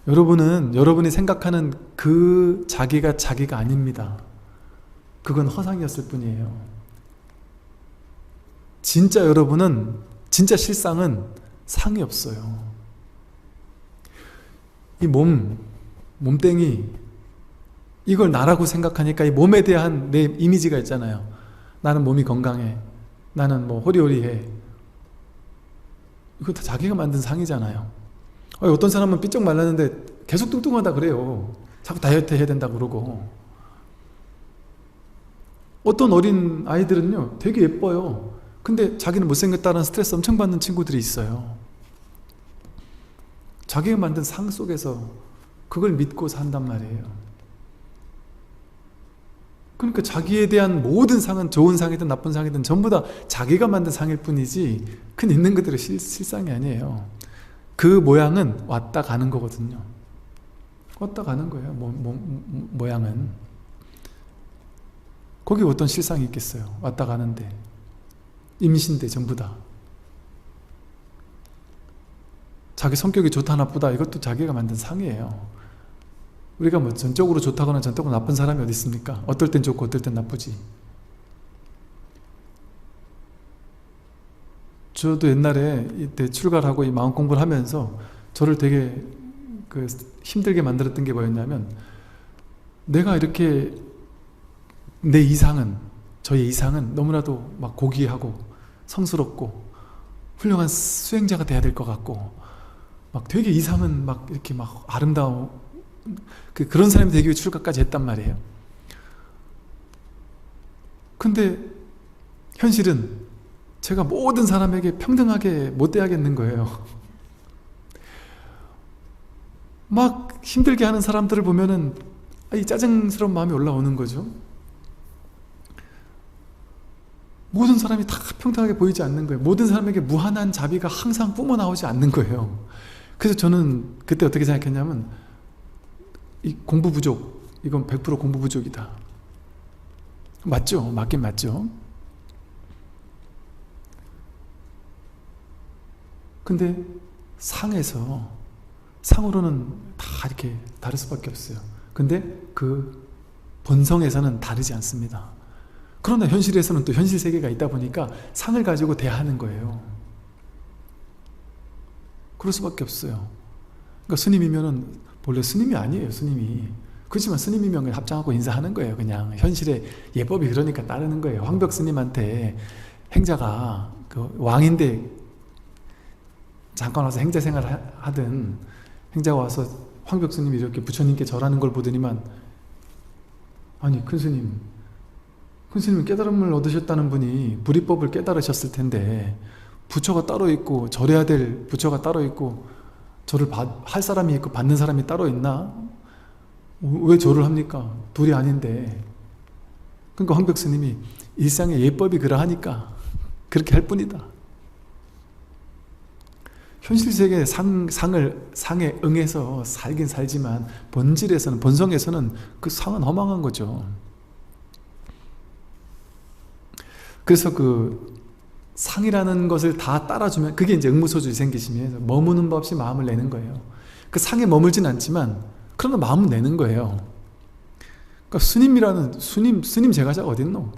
S1: 여러분은 여러분이 생각하는 그 자기가 아닙니다. 그건 허상이었을 뿐이에요. 진짜 여러분은, 진짜 실상은 상이 없어요. 이 몸땡이, 이걸 나라고 생각하니까 이 몸에 대한 내 이미지가 있잖아요. 나는 몸이 건강해, 나는 뭐 호리호리해. 이거 다 자기가 만든 상이잖아요. 어떤 사람은 삐쩍 말랐는데 계속 뚱뚱하다 그래요. 자꾸 다이어트 해야 된다고 그러고. 어떤 어린 아이들은요 되게 예뻐요. 근데 자기는 못생겼다는 스트레스 엄청 받는 친구들이 있어요. 자기가 만든 상 속에서 그걸 믿고 산단 말이에요. 그러니까 자기에 대한 모든 상은, 좋은 상이든 나쁜 상이든 전부 다 자기가 만든 상일 뿐이지 그건 있는 그대로 실상이 아니에요. 그 모양은 왔다 가는 거거든요. 왔다 가는 거예요. 모양은. 거기 어떤 실상이 있겠어요. 왔다 가는데. 임신대 전부 다. 자기 성격이 좋다 나쁘다, 이것도 자기가 만든 상이에요. 우리가 뭐 전적으로 좋다거나 전적으로 나쁜 사람이 어디 있습니까? 어떨 땐 좋고 어떨 땐 나쁘지. 저도 옛날에 이때 출가를 하고 이 마음 공부를 하면서 저를 되게 힘들게 만들었던 게 뭐였냐면, 내가 이렇게 저의 이상은 너무나도 막 고귀하고 성스럽고 훌륭한 수행자가 돼야 될 것 같고, 막 되게 이상은 막 이렇게 막 아름다운 그런 사람이 되기 위해 출가까지 했단 말이에요. 근데 현실은 제가 모든 사람에게 평등하게 못 대하겠는 거예요. 막 힘들게 하는 사람들을 보면은 이 짜증스러운 마음이 올라오는 거죠. 모든 사람이 다 평등하게 보이지 않는 거예요. 모든 사람에게 무한한 자비가 항상 뿜어나오지 않는 거예요. 그래서 저는 그때 어떻게 생각했냐면, 이 공부 부족, 이건 100% 공부 부족이다. 맞죠? 맞긴 맞죠. 근데 상으로는 다 이렇게 다를 수밖에 없어요. 근데 그 본성에서는 다르지 않습니다. 그러나 현실에서는 또 현실 세계가 있다 보니까 상을 가지고 대하는 거예요. 그럴 수밖에 없어요. 그러니까 스님이면은, 본래 스님이 아니에요, 스님이. 그렇지만 스님이면 합장하고 인사하는 거예요. 그냥 현실의 예법이 그러니까 따르는 거예요. 황벽 스님한테 행자가, 그 왕인데 잠깐 와서 행자 생활 하든, 행자가 와서 황벽 스님이 이렇게 부처님께 절하는 걸 보더니만, 아니 큰 스님은 깨달음을 얻으셨다는 분이 불이법을 깨달으셨을 텐데, 부처가 따로 있고 절해야 될 부처가 따로 있고 절을 할 사람이 있고 받는 사람이 따로 있나? 왜 절을 합니까? 둘이 아닌데. 그러니까 황벽 스님이 일상의 예법이 그러하니까 그렇게 할 뿐이다. 현실 세계의 상에 응해서 살긴 살지만 본질에서는, 본성에서는 그 상은 허망한 거죠. 그래서 그 상이라는 것을 다 따라주면, 그게 이제 응무소주의 생기심이에요. 머무는 법 없이 마음을 내는 거예요. 그 상에 머물진 않지만 그러나 마음은 내는 거예요. 그러니까 스님 제가자가 어딨노?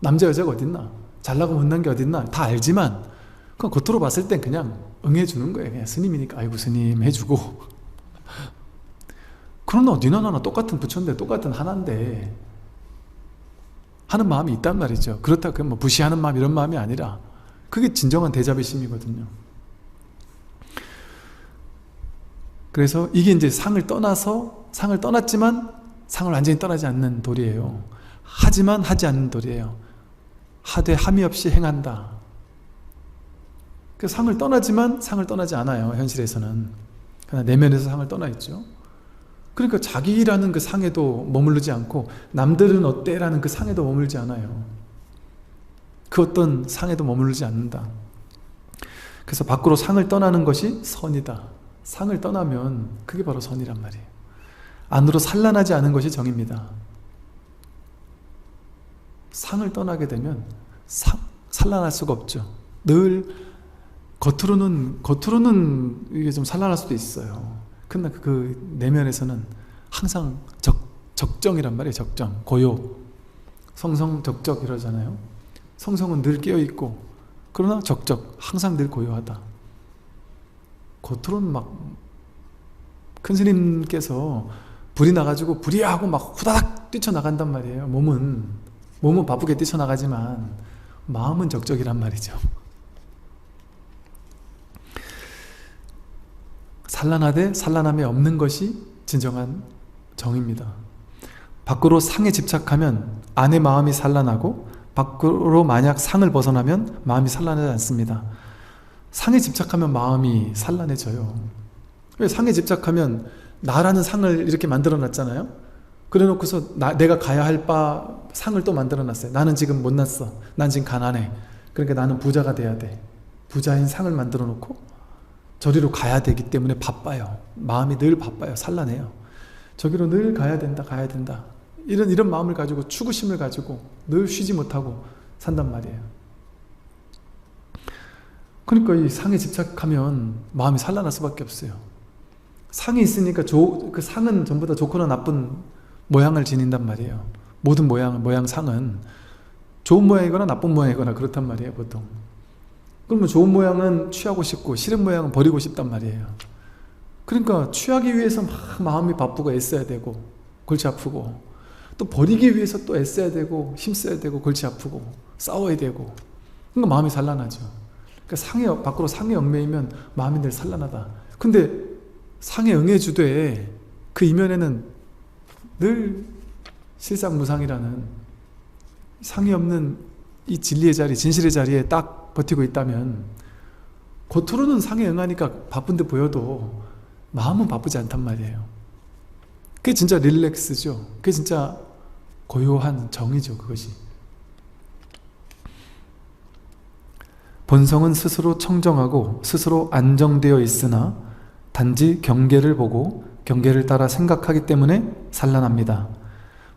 S1: 남자 여자가 어딨나? 잘나고 못난 게 어딨나? 다 알지만 그냥 겉으로 봤을 땐 그냥 응해주는 거예요. 그냥 스님이니까 아이고 스님 해주고. 그러나 니나 나나 똑같은 부처인데, 똑같은 하나인데 하는 마음이 있단 말이죠. 그렇다고 뭐 무시하는 마음, 이런 마음이 아니라 그게 진정한 대자비심이거든요. 그래서 이게 이제 상을 떠났지만 상을 완전히 떠나지 않는 도리예요. 하지만 하지 않는 도리예요. 하되 함이 없이 행한다. 그 상을 떠나지만 상을 떠나지 않아요. 현실에서는. 그러나 내면에서 상을 떠나 있죠. 그러니까 자기라는 그 상에도 머무르지 않고 남들은 어때라는 그 상에도 머물지 않아요. 그 어떤 상에도 머무르지 않는다. 그래서 밖으로 상을 떠나는 것이 선이다. 상을 떠나면 그게 바로 선이란 말이에요. 안으로 산란하지 않은 것이 정입니다. 상을 떠나게 되면 산란할 수가 없죠. 늘 겉으로는 이게 좀 산란할 수도 있어요. 근데 그 내면에서는 항상 적정이란 말이에요. 적정, 고요. 성성적적 이러잖아요. 성성은 늘 깨어있고, 그러나 적적, 항상 늘 고요하다. 겉으로는 막 큰 스님께서 불이 나가지고 불이하고 막 후다닥 뛰쳐나간단 말이에요. 몸은 바쁘게 뛰쳐나가지만 마음은 적적이란 말이죠. 산란하되 산란함이 없는 것이 진정한 정입니다. 밖으로 상에 집착하면 안에 마음이 산란하고, 밖으로 만약 상을 벗어나면 마음이 산란하지 않습니다. 상에 집착하면 마음이 산란해져요. 왜 상에 집착하면 나라는 상을 이렇게 만들어 놨잖아요. 그래 놓고서 내가 가야 할 상을 또 만들어 놨어요. 나는 지금 못났어. 난 지금 가난해. 그러니까 나는 부자가 돼야 돼. 부자인 상을 만들어 놓고 저리로 가야 되기 때문에 바빠요. 마음이 늘 바빠요. 산란해요. 저기로 늘 가야 된다. 이런 마음을 가지고, 추구심을 가지고 늘 쉬지 못하고 산단 말이에요. 그러니까 이 상에 집착하면 마음이 산란할 수밖에 없어요. 상이 있으니까 그 상은 전부 다 좋거나 나쁜 모양을 지닌단 말이에요. 모든 모양상은 좋은 모양이거나 나쁜 모양이거나 그렇단 말이에요, 보통. 그러면 좋은 모양은 취하고 싶고 싫은 모양은 버리고 싶단 말이에요. 그러니까 취하기 위해서 막 마음이 바쁘고 애써야 되고 골치 아프고, 또 버리기 위해서 또 애써야 되고 힘써야 되고 골치 아프고 싸워야 되고, 그러니까 마음이 산란하죠. 그러니까 밖으로 상에 얽매이면 마음이 늘 산란하다. 근데 상에 응해주되 그 이면에는 늘 실상무상이라는, 상이 없는 이 진리의 자리, 진실의 자리에 딱 버티고 있다면 겉으로는 상에 응하니까 바쁜 데 보여도 마음은 바쁘지 않단 말이에요. 그게 진짜 릴렉스죠. 그게 진짜 고요한 정이죠, 그것이. 본성은 스스로 청정하고 스스로 안정되어 있으나 단지 경계를 보고 경계를 따라 생각하기 때문에 산란합니다.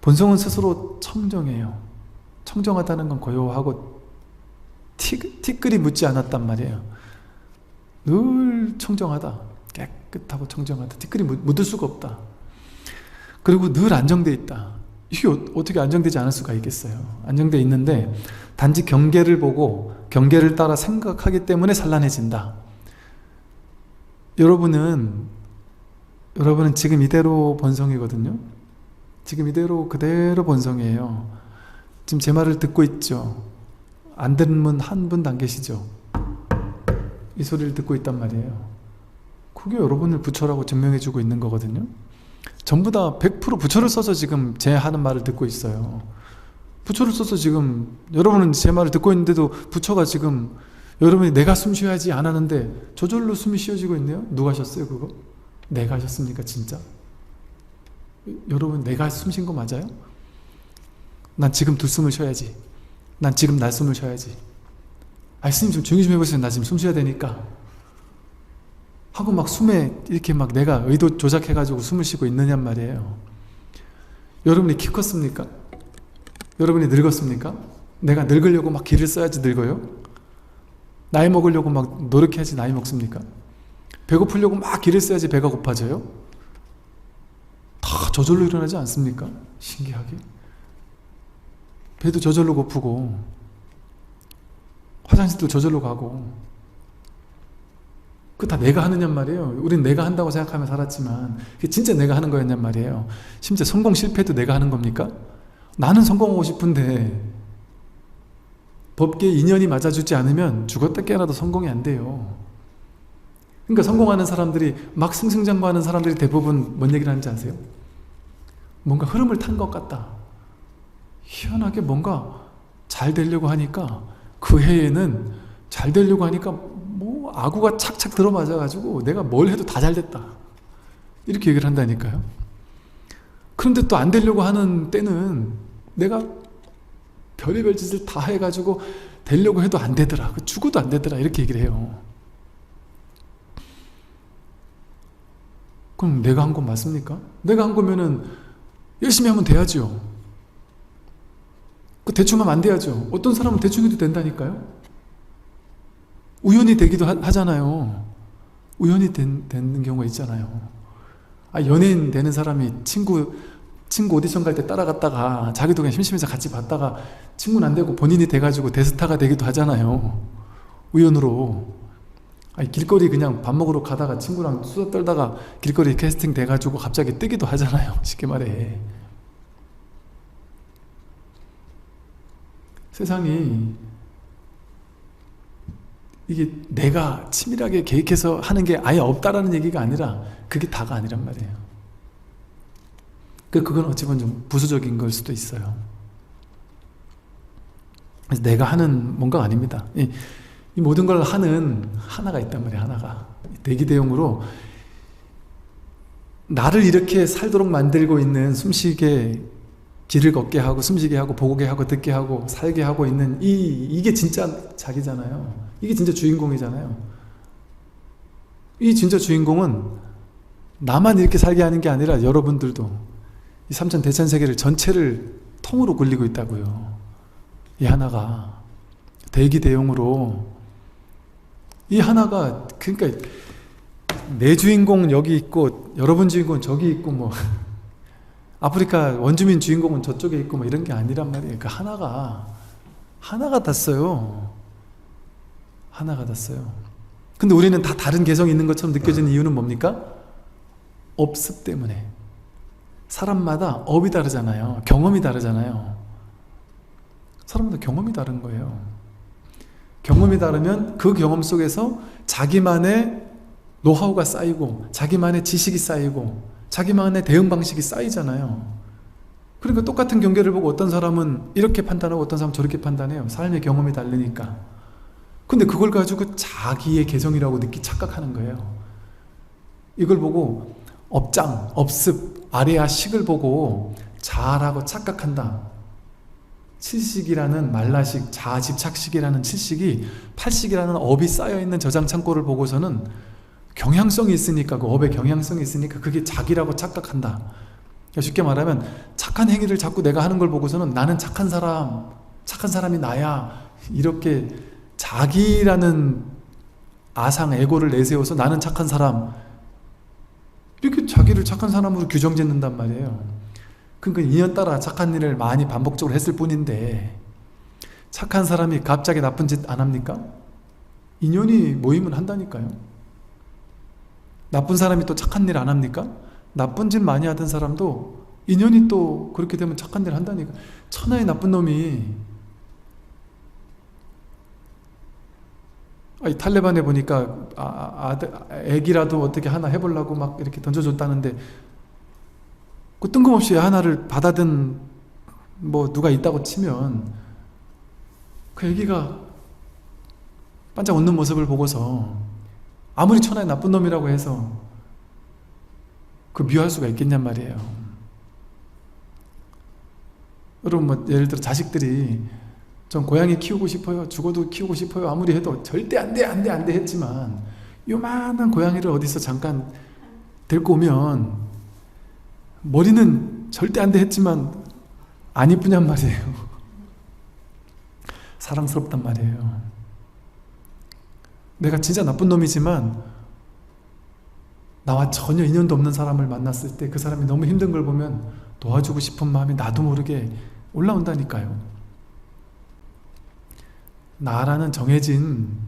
S1: 본성은 스스로 청정해요. 청정하다는 건 고요하고 티끌이 묻지 않았단 말이에요. 늘 청정하다. 깨끗하고 청정하다. 티끌이 묻을 수가 없다. 그리고 늘 안정되어 있다. 이게 어떻게 안정되지 않을 수가 있겠어요. 안정되어 있는데 단지 경계를 보고 경계를 따라 생각하기 때문에 산란해진다. 여러분은 지금 이대로 본성이거든요. 지금 이대로 그대로 본성이에요. 지금 제 말을 듣고 있죠. 안 듣는 분 한 분도 안 계시죠. 이 소리를 듣고 있단 말이에요. 그게 여러분을 부처라고 증명해주고 있는 거거든요. 전부 다 100% 부처를 써서 지금 제 하는 말을 듣고 있어요. 부처를 써서 지금 여러분은 제 말을 듣고 있는데도 부처가 지금 여러분이 내가 숨 쉬어야지 안 하는데 저절로 숨이 쉬어지고 있네요. 누가 하셨어요 그거? 내가 하셨습니까 진짜? 여러분 내가 숨 쉰 거 맞아요? 난 지금 두 숨을 쉬어야지. 난 지금 날 숨을 쉬어야지. 아 스님 좀 조용히 좀 해보세요. 나 지금 숨 쉬어야 되니까 하고 막 숨에 이렇게 막 내가 의도 조작해가지고 숨을 쉬고 있느냔 말이에요. 여러분이 키 컸습니까? 여러분이 늙었습니까? 내가 늙으려고 막 기를 써야지 늙어요? 나이 먹으려고 막 노력해야지 나이 먹습니까? 배고프려고 막 기를 써야지 배가 고파져요? 다 저절로 일어나지 않습니까? 신기하게. 배도 저절로 고프고 화장실도 저절로 가고 그거 다 내가 하느냔 말이에요. 우린 내가 한다고 생각하며 살았지만 그게 진짜 내가 하는 거였냔 말이에요. 심지어 성공 실패도 내가 하는 겁니까? 나는 성공하고 싶은데 법계 인연이 맞아주지 않으면 죽었다 깨어나도 성공이 안 돼요. 그러니까 성공하는 사람들이 막 승승장구하는 사람들이 대부분 뭔 얘기를 하는지 아세요? 뭔가 흐름을 탄 것 같다. 희한하게 뭔가 잘 되려고 하니까 그 해에는 잘 되려고 하니까 뭐 아구가 착착 들어맞아가지고 내가 뭘 해도 다 잘 됐다. 이렇게 얘기를 한다니까요. 그런데 또 안 되려고 하는 때는 내가 별의별 짓을 다 해가지고 되려고 해도 안 되더라. 죽어도 안 되더라. 이렇게 얘기를 해요. 그럼 내가 한 건 맞습니까? 내가 한 거면은 열심히 하면 돼야죠. 그 대충 하면 안 돼야죠. 어떤 사람은 대충 해도 된다니까요. 우연히 되기도 하잖아요. 우연히 되는 경우가 있잖아요. 아, 연예인 되는 사람이 친구 오디션 갈 때 따라갔다가 자기도 그냥 심심해서 같이 봤다가 친구는 안 되고 본인이 돼가지고 대스타가 되기도 하잖아요. 우연으로. 아니, 길거리 그냥 밥 먹으러 가다가 친구랑 수다 떨다가 길거리 캐스팅 돼가지고 갑자기 뜨기도 하잖아요. 쉽게 말해. 세상이 이게 내가 치밀하게 계획해서 하는 게 아예 없다라는 얘기가 아니라 그게 다가 아니란 말이에요. 그건 어찌 보면 좀 부수적인 걸 수도 있어요. 그래서 내가 하는 뭔가가 아닙니다. 이 모든 걸 하는 하나가 있단 말이에요. 하나가. 대기대용으로 나를 이렇게 살도록 만들고 있는 숨쉬게 길을 걷게 하고 숨쉬게 하고 보게 하고 듣게 하고 살게 하고 있는 이게 진짜 자기잖아요. 이게 진짜 주인공이잖아요. 이 진짜 주인공은 나만 이렇게 살게 하는 게 아니라 여러분들도 이 삼천 대천세계를 전체를 통으로 굴리고 있다고요. 이 하나가 대기대용으로 이 하나가 그러니까 내 주인공은 여기 있고 여러분 주인공은 저기 있고 뭐 아프리카 원주민 주인공은 저쪽에 있고 뭐 이런 게 아니란 말이에요. 그 하나가 닿았어요. 하나가 닿았어요. 근데 우리는 다 다른 개성이 있는 것처럼 느껴지는 이유는 뭡니까? 업습 때문에. 사람마다 업이 다르잖아요. 경험이 다르잖아요. 사람마다 경험이 다른 거예요. 경험이 다르면 그 경험 속에서 자기만의 노하우가 쌓이고 자기만의 지식이 쌓이고 자기만의 대응 방식이 쌓이잖아요. 그러니까 똑같은 경계를 보고 어떤 사람은 이렇게 판단하고 어떤 사람은 저렇게 판단해요. 삶의 경험이 다르니까. 근데 그걸 가지고 자기의 개성이라고 착각하는 거예요. 이걸 보고 업장, 업습, 아래아 식을 보고 자라고 착각한다. 칠식이라는 말라식, 자집착식이라는 칠식이 팔식이라는 업이 쌓여있는 저장 창고를 보고서는 경향성이 있으니까, 그 업의 경향성이 있으니까 그게 자기라고 착각한다. 그러니까 쉽게 말하면 착한 행위를 자꾸 내가 하는 걸 보고서는 나는 착한 사람이 나야, 이렇게 자기라는 아상, 에고를 내세워서 나는 착한 사람, 이렇게 자기를 착한 사람으로 규정 짓는단 말이에요. 그러니까 인연따라 착한 일을 많이 반복적으로 했을 뿐인데, 착한 사람이 갑자기 나쁜 짓 안 합니까? 인연이 모이면 한다니까요. 나쁜 사람이 또 착한 일 안 합니까? 나쁜 짓 많이 하던 사람도 인연이 또 그렇게 되면 착한 일 한다니까. 천하의 나쁜 놈이, 탈레반에 보니까 애기라도 어떻게 하나 해보려고 막 이렇게 던져줬다는데, 그 뜬금없이 하나를 받아든 뭐 누가 있다고 치면 그 애기가 반짝 웃는 모습을 보고서 아무리 천하의 나쁜 놈이라고 해서 그 미워할 수가 있겠냔 말이에요. 여러분, 뭐 예를 들어 자식들이 전 고양이 키우고 싶어요, 죽어도 키우고 싶어요 아무리 해도 절대 안 돼 했지만, 요만한 고양이를 어디서 잠깐 데리고 오면 머리는 절대 안 돼 했지만 안 이쁘냔 말이에요. 사랑스럽단 말이에요. 내가 진짜 나쁜 놈이지만 나와 전혀 인연도 없는 사람을 만났을 때 그 사람이 너무 힘든 걸 보면 도와주고 싶은 마음이 나도 모르게 올라온다니까요. 나라는 정해진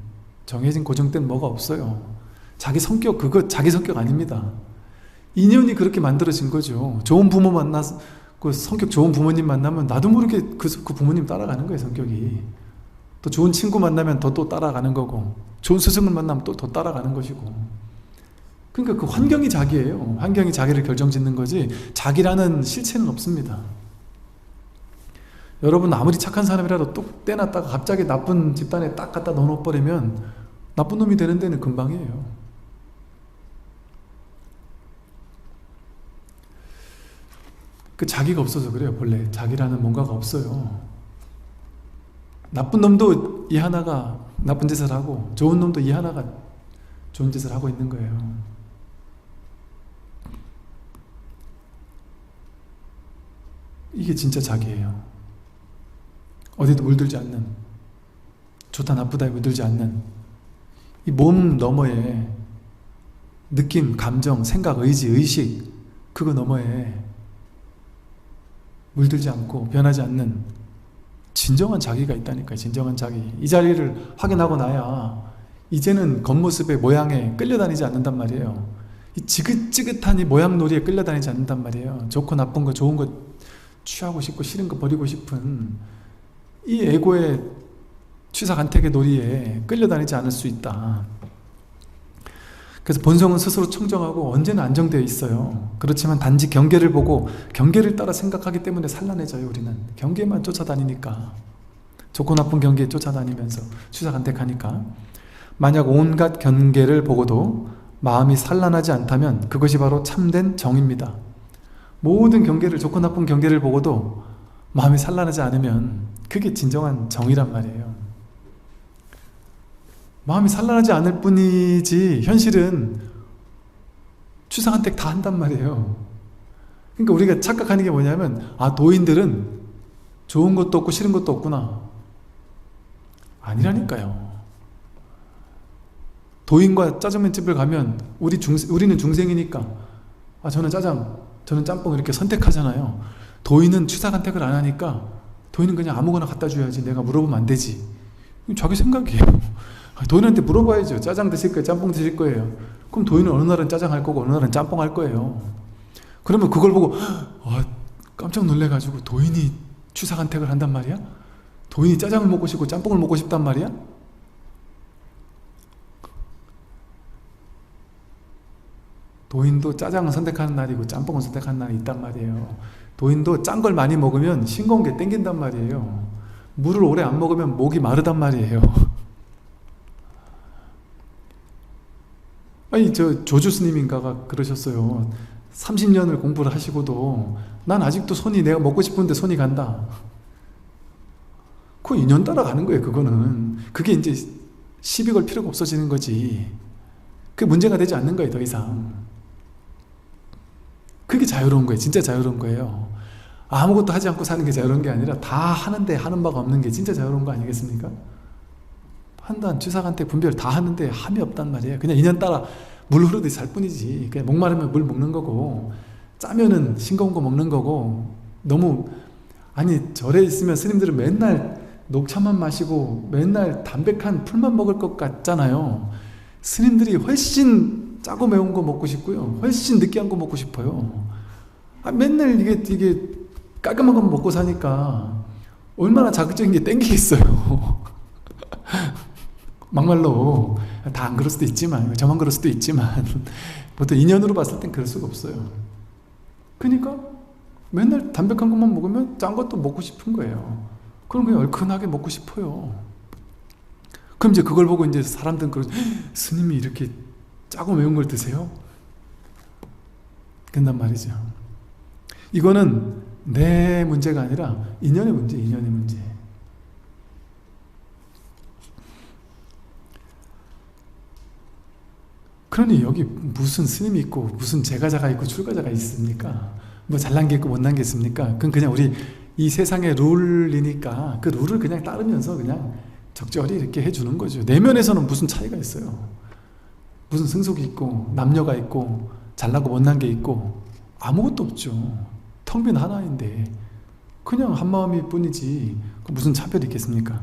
S1: 고정된 뭐가 없어요. 자기 성격, 그거 자기 성격 아닙니다. 인연이 그렇게 만들어진 거죠. 좋은 부모 만나서, 그 성격 좋은 부모님 만나면 나도 모르게 그 부모님 따라가는 거예요, 성격이. 또 좋은 친구 만나면 또 따라가는 거고, 좋은 스승을 만나면 또 따라가는 것이고. 그러니까 그 환경이 자기예요. 환경이 자기를 결정짓는 거지 자기라는 실체는 없습니다. 여러분, 아무리 착한 사람이라도 뚝 떼놨다가 갑자기 나쁜 집단에 딱 갖다 넣어버리면 나쁜 놈이 되는 데는 금방이에요. 그 자기가 없어서 그래요. 본래 자기라는 뭔가가 없어요. 나쁜 놈도 이 하나가 나쁜 짓을 하고, 좋은 놈도 이 하나가 좋은 짓을 하고 있는 거예요. 이게 진짜 자기예요. 어디도 물들지 않는, 좋다 나쁘다에 물들지 않는, 이 몸 너머에 느낌, 감정, 생각, 의지, 의식, 그거 너머에 물들지 않고 변하지 않는 진정한 자기가 있다니까요. 진정한 자기. 이 자리를 확인하고 나야 이제는 겉모습의 모양에 끌려다니지 않는단 말이에요. 이 지긋지긋한 이 모양놀이에 끌려다니지 않는단 말이에요. 좋고 나쁜 거, 좋은 거 취하고 싶고 싫은 거 버리고 싶은 이 에고의 취사간택의 놀이에 끌려다니지 않을 수 있다. 그래서 본성은 스스로 청정하고 언제나 안정되어 있어요. 그렇지만 단지 경계를 보고 경계를 따라 생각하기 때문에 산란해져요. 우리는 경계만 쫓아다니니까, 좋고 나쁜 경계에 쫓아다니면서 취사간택하니까. 만약 온갖 경계를 보고도 마음이 산란하지 않다면 그것이 바로 참된 정입니다. 모든 경계를, 좋고 나쁜 경계를 보고도 마음이 산란하지 않으면 그게 진정한 정이란 말이에요. 마음이 산란하지 않을 뿐이지 현실은 취사간택 다 한단 말이에요. 그러니까 우리가 착각하는 게 뭐냐면, 도인들은 좋은 것도 없고 싫은 것도 없구나. 아니라니까요. 도인과 짜장면집을 가면 우리는 중생이니까 저는 저는 짬뽕 이렇게 선택하잖아요. 도인은 취사간택을 안 하니까 도인은 그냥 아무거나 갖다 줘야지, 내가 물어보면 안 되지. 자기 생각이에요. 도인한테 물어봐야죠. 짜장 드실 거예요? 짬뽕 드실 거예요? 그럼 도인은 어느 날은 짜장 할 거고 어느 날은 짬뽕 할 거예요. 그러면 그걸 보고 깜짝 놀래가지고 도인이 취사간택을 한단 말이야? 도인이 짜장을 먹고 싶고 짬뽕을 먹고 싶단 말이야? 도인도 짜장을 선택하는 날이고 짬뽕을 선택하는 날이 있단 말이에요. 도인도 짠 걸 많이 먹으면 싱거운 게 땡긴단 말이에요. 물을 오래 안 먹으면 목이 마르단 말이에요. 아니 저 조주 스님인가가 그러셨어요. 30년을 공부를 하시고도 난 아직도 손이 내가 먹고 싶은데 손이 간다. 그 인연 따라가는 거예요. 그거는 그게 이제 시비 걸 필요가 없어지는 거지. 그게 문제가 되지 않는 거예요. 더 이상. 그게 자유로운 거예요. 진짜 자유로운 거예요. 아무것도 하지 않고 사는 게 자유로운 게 아니라 다 하는데 하는 바가 없는 게 진짜 자유로운 거 아니겠습니까? 판단, 취사간택, 분별 다 하는데 함이 없단 말이에요. 그냥 인연 따라 물 흐르듯이 살 뿐이지. 그냥 목마르면 물 먹는 거고, 짜면은 싱거운 거 먹는 거고, 너무, 아니, 절에 있으면 스님들은 맨날 녹차만 마시고 맨날 담백한 풀만 먹을 것 같잖아요. 스님들이 훨씬 짜고 매운 거 먹고 싶고요. 훨씬 느끼한 거 먹고 싶어요. 맨날 이게 깔끔한 거 먹고 사니까 얼마나 자극적인 게 땡기겠어요. 막말로 다 안 그럴 수도 있지만, 저만 그럴 수도 있지만 보통 인연으로 봤을 땐 그럴 수가 없어요. 그러니까 맨날 담백한 것만 먹으면 짠 것도 먹고 싶은 거예요. 그럼 그냥 얼큰하게 먹고 싶어요. 그럼 이제 그걸 보고 이제 사람들은 그러죠. 스님이 이렇게 짜고 매운 걸 드세요? 그런단 말이죠. 이거는 내 문제가 아니라 인연의 문제, 인연의 문제. 그러니 여기 무슨 스님이 있고 무슨 제가자가 있고 출가자가 있습니까? 뭐 잘난 게 있고 못난 게 있습니까? 그건 그냥 우리 이 세상의 룰이니까 그 룰을 그냥 따르면서 그냥 적절히 이렇게 해주는 거죠. 내면에서는 무슨 차이가 있어요? 무슨 승속이 있고 남녀가 있고 잘나고 못난 게 있고 아무것도 없죠. 텅 빈 하나인데 그냥 한마음일 뿐이지 무슨 차별이 있겠습니까?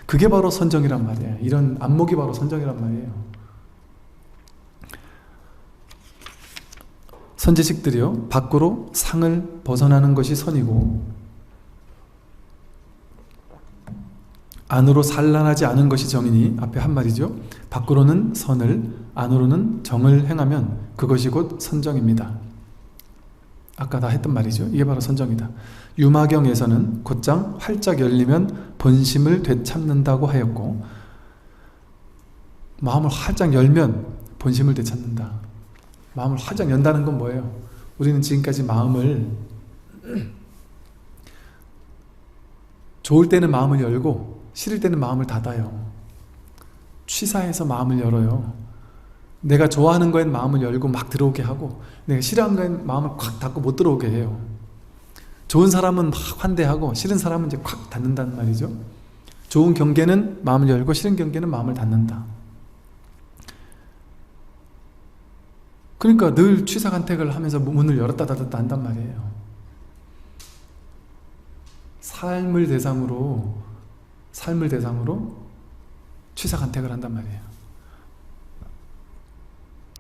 S1: 그게 바로 선정이란 말이에요. 이런 안목이 바로 선정이란 말이에요. 선지식들이요, 밖으로 상을 벗어나는 것이 선이고 안으로 산란하지 않은 것이 정이니, 앞에 한 말이죠. 밖으로는 선을, 안으로는 정을 행하면 그것이 곧 선정입니다. 아까 다 했던 말이죠. 이게 바로 선정이다. 유마경에서는 곧장 활짝 열리면 본심을 되찾는다고 하였고, 마음을 활짝 열면 본심을 되찾는다. 마음을 활짝 연다는 건 뭐예요? 우리는 지금까지 마음을 좋을 때는 마음을 열고 싫을 때는 마음을 닫아요. 취사해서 마음을 열어요. 내가 좋아하는 거엔 마음을 열고 막 들어오게 하고, 내가 싫어하는 거엔 마음을 콱 닫고 못 들어오게 해요. 좋은 사람은 막 환대하고 싫은 사람은 이제 콱 닫는다는 말이죠. 좋은 경계는 마음을 열고 싫은 경계는 마음을 닫는다. 그러니까 늘 취사간택을 하면서 문을 열었다 닫았다 한단 말이에요. 삶을 대상으로 취사간택을 한단 말이에요.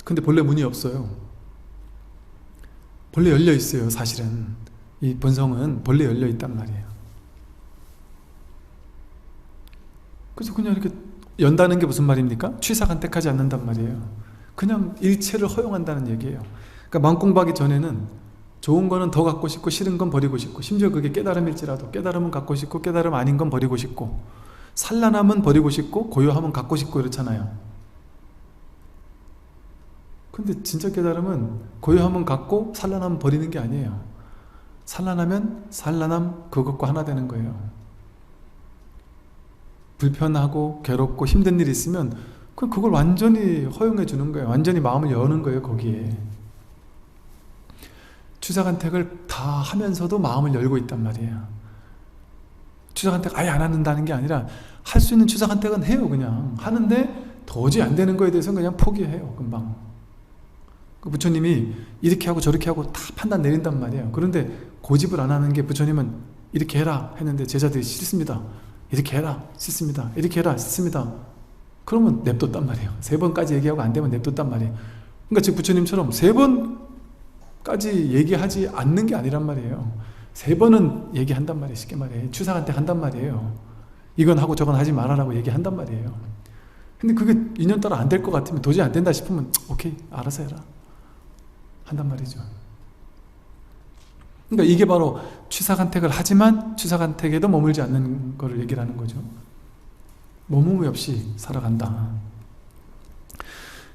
S1: 근데 본래 문이 없어요. 본래 열려 있어요. 사실은 이 본성은 본래 열려 있단 말이에요. 그래서 그냥 이렇게 연다는 게 무슨 말입니까? 취사간택하지 않는단 말이에요. 그냥 일체를 허용한다는 얘기예요. 그러니까 마음 공부하기 전에는 좋은 거는 더 갖고 싶고 싫은 건 버리고 싶고, 심지어 그게 깨달음일지라도 깨달음은 갖고 싶고 깨달음 아닌 건 버리고 싶고, 산란함은 버리고 싶고 고요함은 갖고 싶고 이렇잖아요. 근데 진짜 깨달음은 고요함은 갖고 산란함은 버리는 게 아니에요. 산란하면 산란함 그것과 하나 되는 거예요. 불편하고 괴롭고 힘든 일이 있으면 그걸 완전히 허용해 주는 거예요. 완전히 마음을 여는 거예요. 거기에 취사간택을 다 하면서도 마음을 열고 있단 말이에요. 취사간택 아예 안 한다는 게 아니라 할 수 있는 취사간택은 해요. 그냥 하는데 도저히 안 되는 거에 대해서는 그냥 포기해요. 금방. 그 부처님이 이렇게 하고 저렇게 하고 다 판단 내린단 말이에요. 그런데 고집을 안 하는 게, 부처님은 이렇게 해라 했는데 제자들이 싫습니다. 이렇게 해라 싫습니다. 이렇게 해라 싫습니다. 그러면 냅뒀단 말이에요. 3번까지 얘기하고 안 되면 냅뒀단 말이에요. 그러니까 즉 부처님처럼 3번까지 얘기하지 않는 게 아니란 말이에요. 3번은 얘기한단 말이에요. 쉽게 말해 취사간택 한단 말이에요. 이건 하고 저건 하지 말아라고 얘기한단 말이에요. 근데 그게 인연 따라 안 될 것 같으면, 도저히 안 된다 싶으면 오케이 알아서 해라 한단 말이죠. 그러니까 이게 바로 취사간택을 하지만 취사간택에도 머물지 않는 것을 얘기를 하는 거죠. 머무름이 없이 살아간다.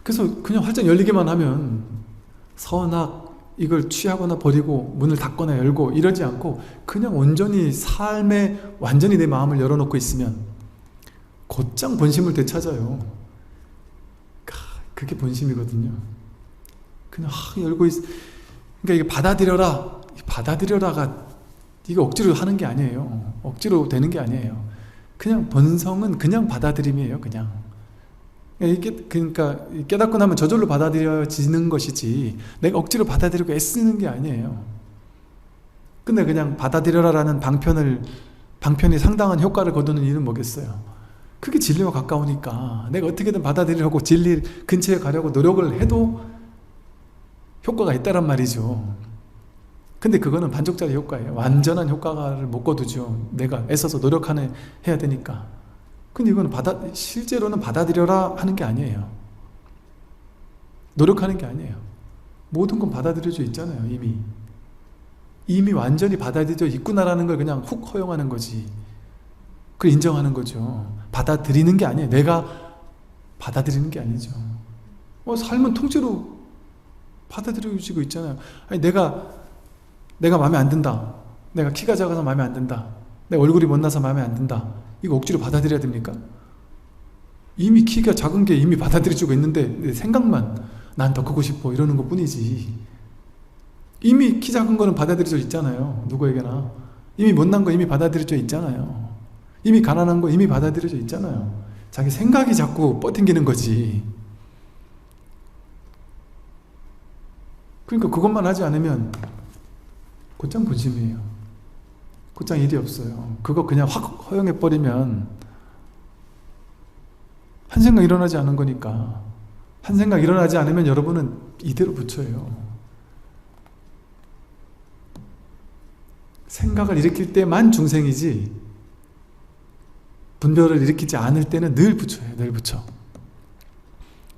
S1: 그래서 그냥 활짝 열리기만 하면 선악 이걸 취하거나 버리고 문을 닫거나 열고 이러지 않고 그냥 온전히 삶에 완전히 내 마음을 열어놓고 있으면 곧장 본심을 되찾아요. 그게 본심이거든요. 그냥 열고 그러니까 이게 받아들여라가 이거 억지로 하는 게 아니에요. 억지로 되는 게 아니에요. 그냥 본성은 그냥 받아들임이에요. 그냥 이게 그러니까 깨닫고 나면 저절로 받아들여지는 것이지 내가 억지로 받아들이고 애쓰는 게 아니에요. 근데 그냥 받아들여라라는 방편이 상당한 효과를 거두는 이유는 뭐겠어요? 그게 진리와 가까우니까 내가 어떻게든 받아들이려고 진리 근처에 가려고 노력을 해도 효과가 있다란 말이죠. 근데 그거는 반쪽짜리 효과예요. 완전한 효과를 못 거두죠. 내가 애써서 해야 되니까. 근데 이거는 실제로는 받아들여라 하는 게 아니에요. 노력하는 게 아니에요. 모든 건 받아들여져 있잖아요. 이미 완전히 받아들여져 있구나라는 걸 그냥 훅 허용하는 거지. 그걸 인정하는 거죠. 받아들이는 게 아니에요. 내가 받아들이는 게 아니죠. 삶은 통째로 받아들여지고 있잖아요. 아니, 내가 마음에 안 든다. 내가 키가 작아서 마음에 안 든다. 내 얼굴이 못나서 마음에 안 든다. 이거 억지로 받아들여야 됩니까? 이미 키가 작은 게 이미 받아들여지고 있는데 내 생각만 난 더 크고 싶어 이러는 것 뿐이지. 이미 키 작은 거는 받아들여져 있잖아요. 누구에게나. 이미 못난 거 이미 받아들여져 있잖아요. 이미 가난한 거 이미 받아들여져 있잖아요. 자기 생각이 자꾸 뻗팅기는 거지. 그러니까 그것만 하지 않으면 곧장 본심이에요. 곧장 일이 없어요. 그거 그냥 확 허용해버리면 한 생각 일어나지 않은 거니까. 한 생각 일어나지 않으면 여러분은 이대로 부처예요. 생각을 일으킬 때만 중생이지 분별을 일으키지 않을 때는 늘 부처예요. 늘 부처.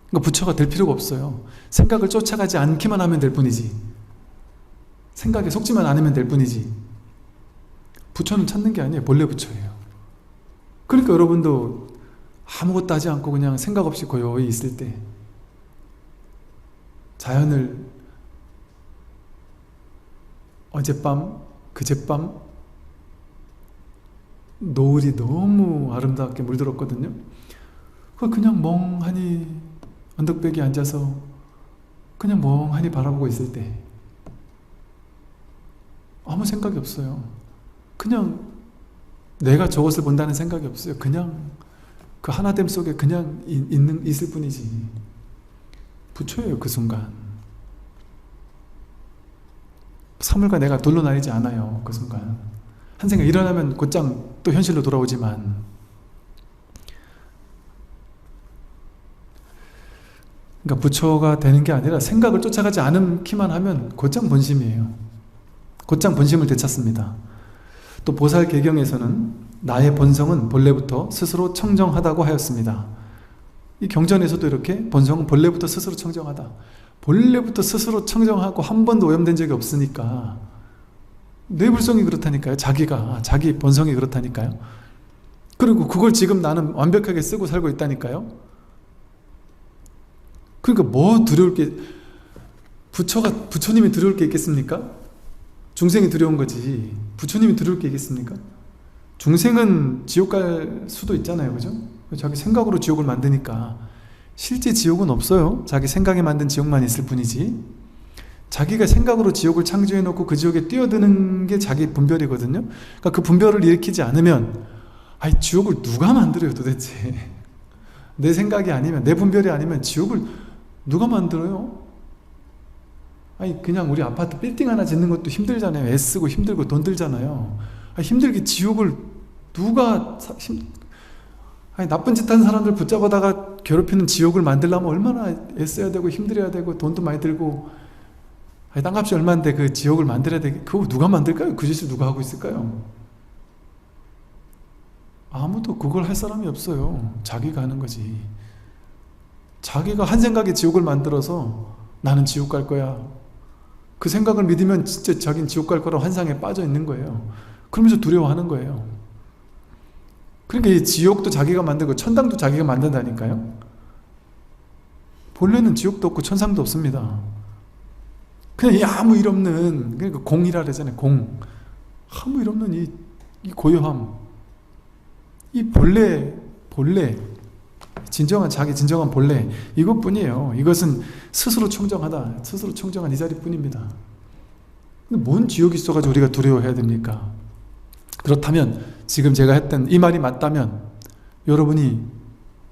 S1: 그러니까 부처가 될 필요가 없어요. 생각을 쫓아가지 않기만 하면 될 뿐이지. 생각에 속지만 않으면 될 뿐이지. 부처는 찾는 게 아니에요. 본래 부처예요. 그러니까 여러분도 아무것도 하지 않고 그냥 생각 없이 고요히 있을 때 자연을 어젯밤, 그젯밤 노을이 너무 아름답게 물들었거든요. 그걸 그냥 멍하니 언덕배기에 앉아서 그냥 멍하니 바라보고 있을 때 아무 생각이 없어요. 그냥 내가 저것을 본다는 생각이 없어요. 그냥 그 하나됨 속에 그냥 있을 뿐이지. 부처예요. 그 순간 사물과 내가 돌로 나뉘지 않아요. 그 순간 한 생각 일어나면 곧장 또 현실로 돌아오지만 그러니까 부처가 되는 게 아니라 생각을 쫓아가지 않기만 하면 곧장 본심이에요. 곧장 본심을 되찾습니다. 또 보살개경에서는 나의 본성은 본래부터 스스로 청정하다고 하였습니다. 이 경전에서도 이렇게 본성은 본래부터 스스로 청정하다. 본래부터 스스로 청정하고 한 번도 오염된 적이 없으니까 뇌불성이 그렇다니까요. 자기 본성이 그렇다니까요. 그리고 그걸 지금 나는 완벽하게 쓰고 살고 있다니까요. 그러니까 뭐 두려울 게 부처님이 두려울 게 있겠습니까? 중생이 두려운 거지 부처님이 두려울 게 있겠습니까? 중생은 지옥 갈 수도 있잖아요. 그죠? 자기 생각으로 지옥을 만드니까 실제 지옥은 없어요. 자기 생각에 만든 지옥만 있을 뿐이지 자기가 생각으로 지옥을 창조해 놓고 그 지옥에 뛰어드는 게 자기 분별이거든요. 그러니까 그 분별을 일으키지 않으면 지옥을 누가 만들어요 도대체. 내 생각이 아니면 내 분별이 아니면 지옥을 누가 만들어요? 그냥 우리 아파트 빌딩 하나 짓는 것도 힘들잖아요. 애쓰고 힘들고 돈 들잖아요. 힘들게 지옥을 누가 나쁜 짓 한 사람들 붙잡아다가 괴롭히는 지옥을 만들려면 얼마나 애써야 되고 힘들어야 되고 돈도 많이 들고 땅값이 얼마인데 그 지옥을 만들어야 되게 그거 누가 만들까요? 그 짓을 누가 하고 있을까요? 아무도 그걸 할 사람이 없어요. 자기가 하는 거지. 자기가 한 생각에 지옥을 만들어서 나는 지옥 갈 거야. 그 생각을 믿으면 진짜 자기는 지옥 갈 거라 환상에 빠져 있는 거예요. 그러면서 두려워하는 거예요. 그러니까 이 지옥도 자기가 만들고 천당도 자기가 만든다니까요. 본래는 지옥도 없고 천상도 없습니다. 그냥 이 아무 일 없는, 그러니까 공이라 그러잖아요. 공. 아무 일 없는 이 고요함. 이 본래 진정한 자기 진정한 본래 이것뿐이에요. 이것은 스스로 청정하다, 스스로 청정한 이 자리뿐입니다. 근데 뭔 지옥이 있어가지고 우리가 두려워해야 됩니까? 그렇다면 지금 제가 했던 이 말이 맞다면 여러분이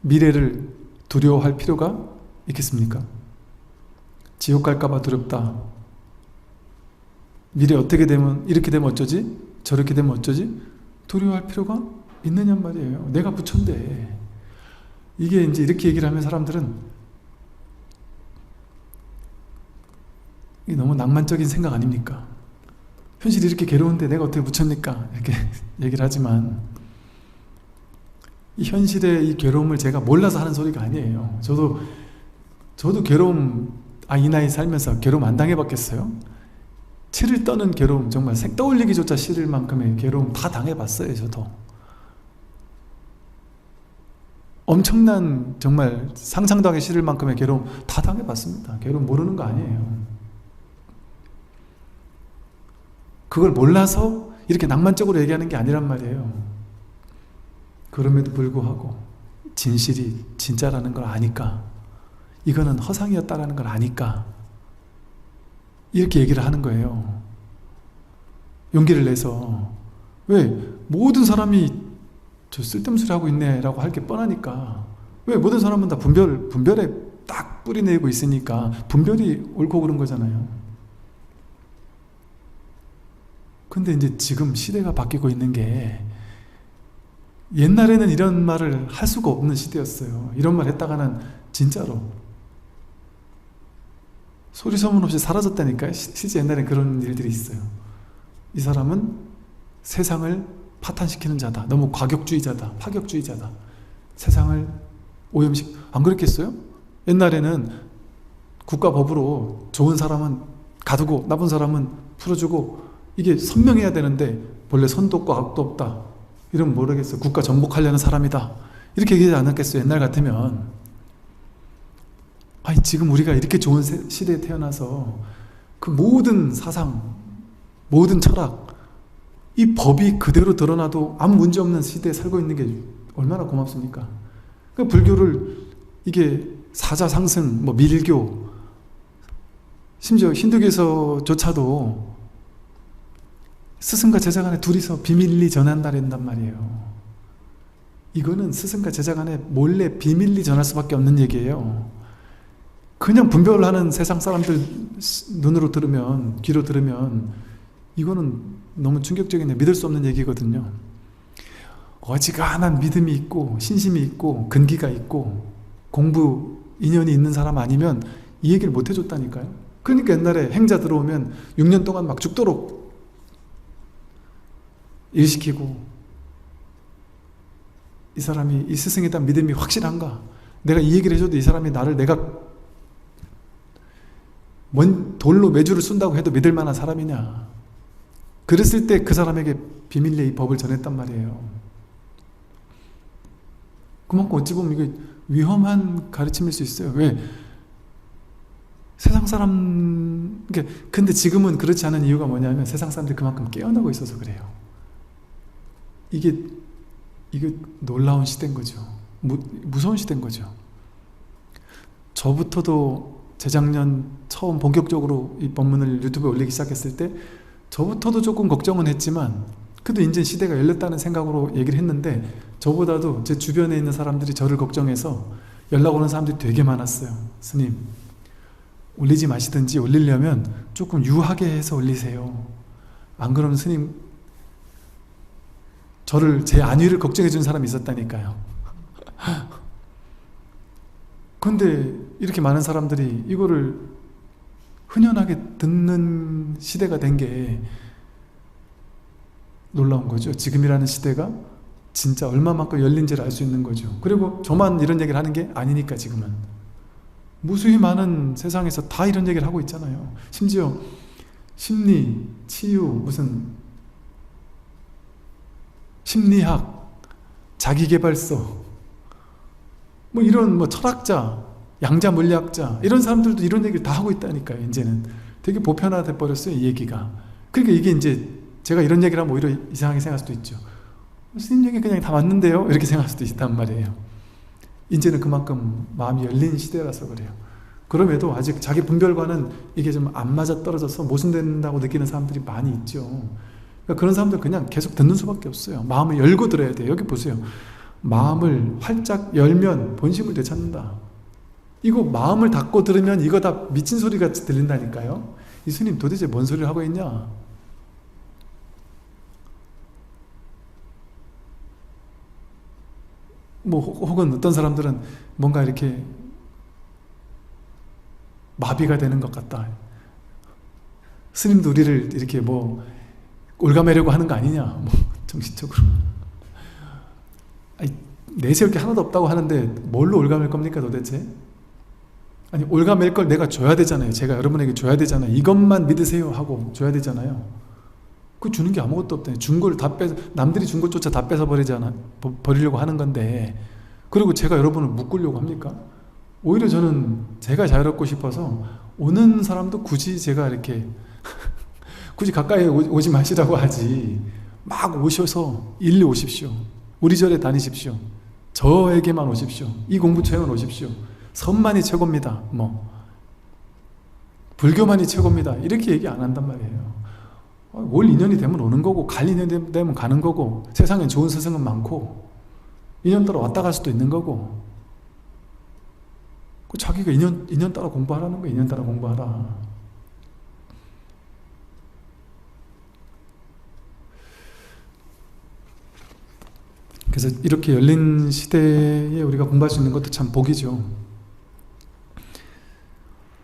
S1: 미래를 두려워할 필요가 있겠습니까? 지옥 갈까봐 두렵다. 미래 어떻게 되면, 이렇게 되면 어쩌지? 저렇게 되면 어쩌지? 두려워할 필요가 있느냐 말이에요. 내가 부처인데. 이게 이제 이렇게 얘기를 하면 사람들은 이게 너무 낭만적인 생각 아닙니까? 현실이 이렇게 괴로운데 내가 어떻게 부처입니까? 이렇게 얘기를 하지만 이 현실의 이 괴로움을 제가 몰라서 하는 소리가 아니에요. 저도 괴로움, 이 나이 살면서 괴로움 안 당해봤겠어요? 치를 떠는 괴로움, 정말 떠올리기조차 싫을 만큼의 괴로움 다 당해봤어요. 저도 엄청난, 정말 상상도 하기 싫을 만큼의 괴로움 다 당해봤습니다. 괴로움 모르는 거 아니에요. 그걸 몰라서 이렇게 낭만적으로 얘기하는 게 아니란 말이에요. 그럼에도 불구하고 진실이 진짜라는 걸 아니까, 이거는 허상이었다라는 걸 아니까 이렇게 얘기를 하는 거예요. 용기를 내서. 왜? 모든 사람이 저 쓸데없는 소리 하고 있네 라고 할 게 뻔하니까. 왜? 모든 사람은 다 분별에 딱 뿌리내고 있으니까 분별이 옳고 그른 거잖아요. 근데 이제 지금 시대가 바뀌고 있는 게, 옛날에는 이런 말을 할 수가 없는 시대였어요. 이런 말 했다가는 진짜로 소리 소문 없이 사라졌다니까요. 실제 옛날엔 그런 일들이 있어요. 이 사람은 세상을 파탄시키는 자다, 너무 과격주의자다, 파격주의자다, 세상을 오염식, 안 그랬겠어요? 옛날에는 국가법으로 좋은 사람은 가두고 나쁜 사람은 풀어주고 이게 선명해야 되는데, 본래 선도 없고 악도 없다 이러면 모르겠어요. 국가 정복하려는 사람이다 이렇게 얘기하지 않았겠어요? 옛날 같으면. 아니, 지금 우리가 이렇게 좋은 시대에 태어나서 그 모든 사상, 모든 철학, 이 법이 그대로 드러나도 아무 문제 없는 시대에 살고 있는 게 얼마나 고맙습니까? 그 불교를, 이게 사자상승, 밀교, 심지어 힌두교에서조차도 스승과 제자 간에 둘이서 비밀리 전한다 한단 말이에요. 이거는 스승과 제자 간에 몰래 비밀리 전할 수밖에 없는 얘기예요. 그냥 분별하는 세상 사람들 눈으로 들으면, 귀로 들으면 이거는 너무 충격적이네, 믿을 수 없는 얘기거든요. 어지간한 믿음이 있고 신심이 있고 근기가 있고 공부 인연이 있는 사람 아니면 이 얘기를 못 해줬다니까요. 그러니까 옛날에 행자 들어오면 6년 동안 막 죽도록 일시키고, 이 사람이 이 스승에 대한 믿음이 확실한가? 내가 이 얘기를 해줘도 이 사람이 나를, 내가 돌로 매주를 쏜다고 해도 믿을 만한 사람이냐? 그랬을 때 그 사람에게 비밀리에 이 법을 전했단 말이에요. 그만큼 어찌 보면 이게 위험한 가르침일 수 있어요. 왜? 세상 사람, 근데 지금은 그렇지 않은 이유가 뭐냐면 세상 사람들이 그만큼 깨어나고 있어서 그래요. 이게 놀라운 시대인 거죠. 무서운 시대인 거죠. 저부터도 재작년 처음 본격적으로 이 법문을 유튜브에 올리기 시작했을 때 저부터도 조금 걱정은 했지만, 그래도 이제 시대가 열렸다는 생각으로 얘기를 했는데, 저보다도 제 주변에 있는 사람들이 저를 걱정해서 연락 오는 사람들이 되게 많았어요. 스님, 올리지 마시든지 올리려면 조금 유하게 해서 올리세요. 안 그러면 스님, 제 안위를 걱정해 준 사람이 있었다니까요. 근데 이렇게 많은 사람들이 이거를 흔연하게 듣는 시대가 된 게 놀라운 거죠. 지금이라는 시대가 진짜 얼마만큼 열린지를 알 수 있는 거죠. 그리고 저만 이런 얘기를 하는 게 아니니까. 지금은 무수히 많은 세상에서 다 이런 얘기를 하고 있잖아요. 심지어 심리, 치유, 무슨 심리학, 자기계발서, 뭐 이런 뭐 철학자, 양자 물리학자 이런 사람들도 이런 얘기를 다 하고 있다니까요. 이제는 되게 보편화돼 버렸어요, 이 얘기가. 그러니까 이게 이제 제가 이런 얘기를 하면 오히려 이상하게 생각할 수도 있죠. 스님 얘기 그냥 다 맞는데요? 이렇게 생각할 수도 있단 말이에요. 이제는 그만큼 마음이 열린 시대라서 그래요. 그럼에도 아직 자기 분별과는 이게 좀 안 맞아 떨어져서 모순된다고 느끼는 사람들이 많이 있죠. 그러니까 그런 사람들 그냥 계속 듣는 수밖에 없어요. 마음을 열고 들어야 돼요. 여기 보세요. 마음을 활짝 열면 본심을 되찾는다. 이거 마음을 닫고 들으면 이거 다 미친 소리가 들린다니까요. 이 스님 도대체 뭔 소리를 하고 있냐? 뭐 혹은 어떤 사람들은 뭔가 이렇게 마비가 되는 것 같다. 스님도 우리를 이렇게 뭐 올가매려고 하는 거 아니냐? 뭐 정신적으로. 아니, 내세울 게 하나도 없다고 하는데 뭘로 올가맬 겁니까 도대체? 아니 올가맬 걸 내가 줘야 되잖아요. 제가 여러분에게 줘야 되잖아요. 이것만 믿으세요 하고 줘야 되잖아요. 그 주는 게 아무것도 없다. 준 걸 다 뺏어, 남들이 준 것조차 다 뺏어 버리려고 하는 건데, 그리고 제가 여러분을 묶으려고 합니까? 오히려 저는 제가 자유롭고 싶어서 오는 사람도 굳이 제가 이렇게 굳이 가까이 오지 마시라고 하지, 막 오셔서 일리 오십시오. 우리 절에 다니십시오. 저에게만 오십시오. 이 공부처에만 오십시오. 선만이 최고입니다. 뭐 불교만이 최고입니다. 이렇게 얘기 안 한단 말이에요. 올 인연이 되면 오는 거고, 갈 인연이 되면 가는 거고, 세상에 좋은 스승은 많고, 인연 따라 왔다 갈 수도 있는 거고, 자기가 인연 따라 공부하라는 거예요. 인연 따라 공부하라. 그래서 이렇게 열린 시대에 우리가 공부할 수 있는 것도 참 복이죠.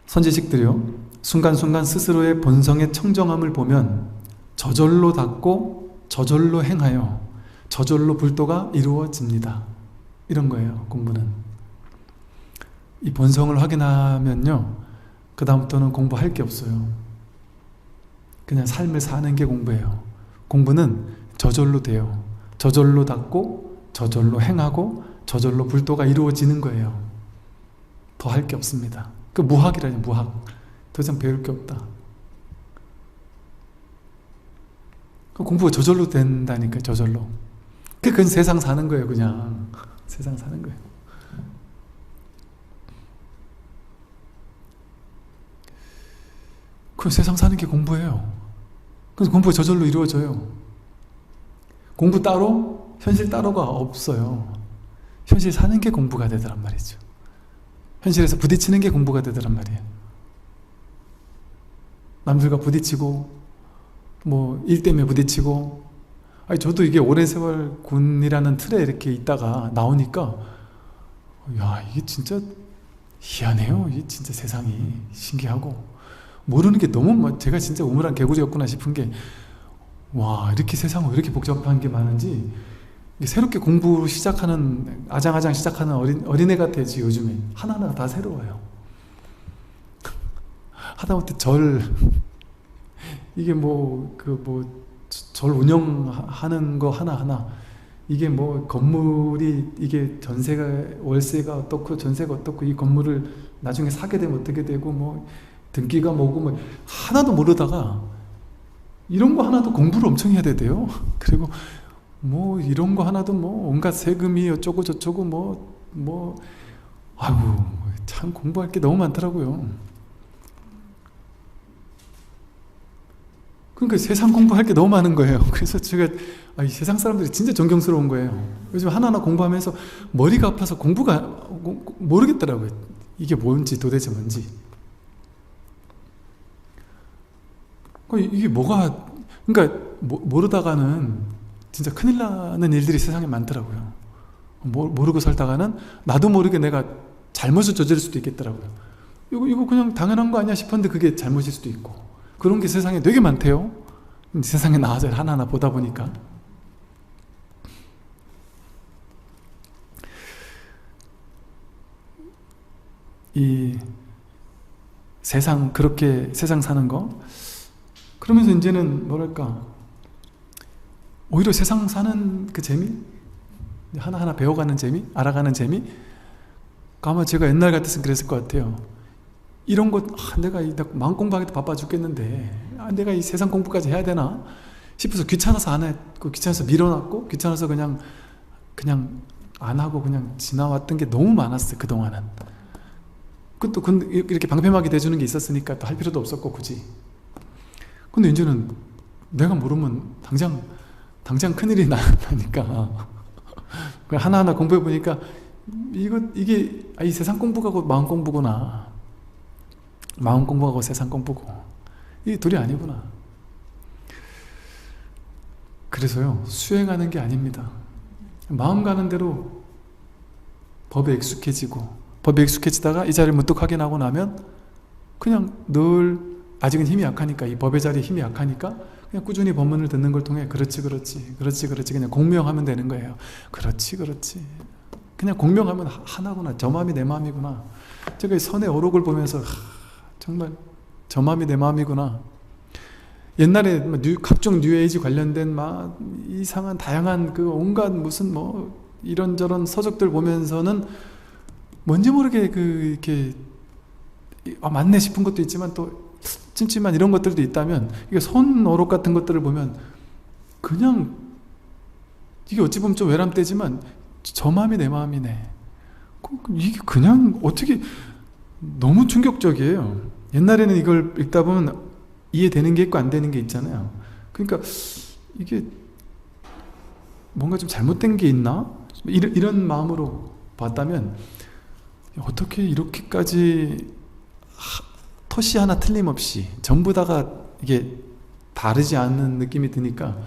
S1: 선지식들이요, 순간순간 스스로의 본성의 청정함을 보면 저절로 닫고 저절로 행하여 저절로 불도가 이루어집니다. 이런 거예요, 공부는. 이 본성을 확인하면요, 그 다음부터는 공부할 게 없어요. 그냥 삶을 사는 게 공부예요. 공부는 저절로 돼요. 저절로 닫고 저절로 행하고 저절로 불도가 이루어지는 거예요. 더 할 게 없습니다. 그 무학이라니, 무학. 더 이상 배울 게 없다. 공부가 저절로 된다니까, 저절로. 그건 세상 사는 거예요, 그냥. 세상 사는 거예요. 그 세상 사는 게 공부예요. 그래서 공부가 저절로 이루어져요. 공부 따로, 현실 따로가 없어요. 현실 사는 게 공부가 되더란 말이죠. 현실에서 부딪히는 게 공부가 되더란 말이에요. 남들과 부딪히고, 뭐 일 때문에 부딪히고. 아니, 저도 이게 오랜 세월 군이라는 틀에 이렇게 있다가 나오니까, 야, 이게 진짜 희한해요. 이게 진짜 세상이 신기하고, 모르는 게 너무, 제가 진짜 우물한 개구리였구나 싶은 게, 와, 이렇게 세상은 왜 이렇게 복잡한 게 많은지, 새롭게 공부 시작하는, 아장아장 시작하는 어린애 같아요, 요즘에. 하나하나 다 새로워요. 하다못해 이게 절 운영하는 거 하나하나, 이게 뭐 건물이, 이게 전세가, 월세가 어떻고 전세가 어떻고, 이 건물을 나중에 사게 되면 어떻게 되고, 뭐 등기가 뭐고, 뭐 하나도 모르다가 이런 거 하나도 공부를 엄청 해야 돼요. 그리고 뭐 이런 거 하나도 뭐 온갖 세금이 어쩌고 저쩌고 아이고, 참 공부할 게 너무 많더라고요. 그러니까 세상 공부할 게 너무 많은 거예요. 그래서 제가 이 세상 사람들이 진짜 존경스러운 거예요. 요즘 하나하나 공부하면서 머리가 아파서 공부가 모르겠더라고요. 이게 뭔지, 도대체 뭔지. 이게 뭐가, 그러니까 모르다가는 진짜 큰일 나는 일들이 세상에 많더라고요. 모르고 살다가는 나도 모르게 내가 잘못을 저지를 수도 있겠더라고요. 이거 그냥 당연한 거 아니야 싶었는데 그게 잘못일 수도 있고, 그런 게 세상에 되게 많대요. 세상에 나와서 하나하나 보다 보니까. 이 세상, 그렇게 세상 사는 거, 그러면서 이제는 뭐랄까, 오히려 세상 사는 그 재미? 하나하나 배워가는 재미? 알아가는 재미? 아마 제가 옛날 같았으면 그랬을 것 같아요. 이런 것, 내가 마음 공부하기도 바빠 죽겠는데 내가 이 세상 공부까지 해야 되나 싶어서 귀찮아서 안 했고, 귀찮아서 밀어놨고, 귀찮아서 그냥 안 하고 그냥 지나왔던 게 너무 많았어요, 그동안은. 그것도 이렇게 방패막이 돼주는 게 있었으니까 또 할 필요도 없었고, 굳이. 근데 이제는 내가 모르면 당장 큰일이 나니까 하나하나 공부해 보니까 이게 이 세상 공부하고 마음 공부구나. 마음 공부하고 세상 공부고 이 둘이 아니구나. 그래서요, 수행하는 게 아닙니다. 마음 가는 대로 법에 익숙해지다가 이 자리를 문득 확인하고 나면 그냥 늘, 아직은 힘이 약하니까, 이 법의 자리에 힘이 약하니까 그냥 꾸준히 법문을 듣는 걸 통해 그렇지 그냥 공명하면 되는 거예요. 그렇지 그냥 공명하면 하나구나. 저 마음이 내 마음이구나. 제가 이 선의 어록을 보면서 정말 저 마음이 내 마음이구나. 옛날에 각종 뉴에이지 관련된 막 이상한 다양한 그 온갖 무슨 뭐 이런저런 서적들 보면서는 뭔지 모르게 이렇게 맞네 싶은 것도 있지만 또 찜찜한 이런 것들도 있다면, 이게 선 어록 같은 것들을 보면 그냥 이게 어찌 보면 좀 외람되지만 저 마음이 내 마음이네. 이게 그냥 어떻게 너무 충격적이에요. 옛날에는 이걸 읽다 보면 이해되는 게 있고 안 되는 게 있잖아요. 그러니까 이게 뭔가 좀 잘못된 게 있나? 이런 마음으로 봤다면 어떻게 이렇게까지 토시 하나 틀림없이 전부 다가 이게 다르지 않는 느낌이 드니까,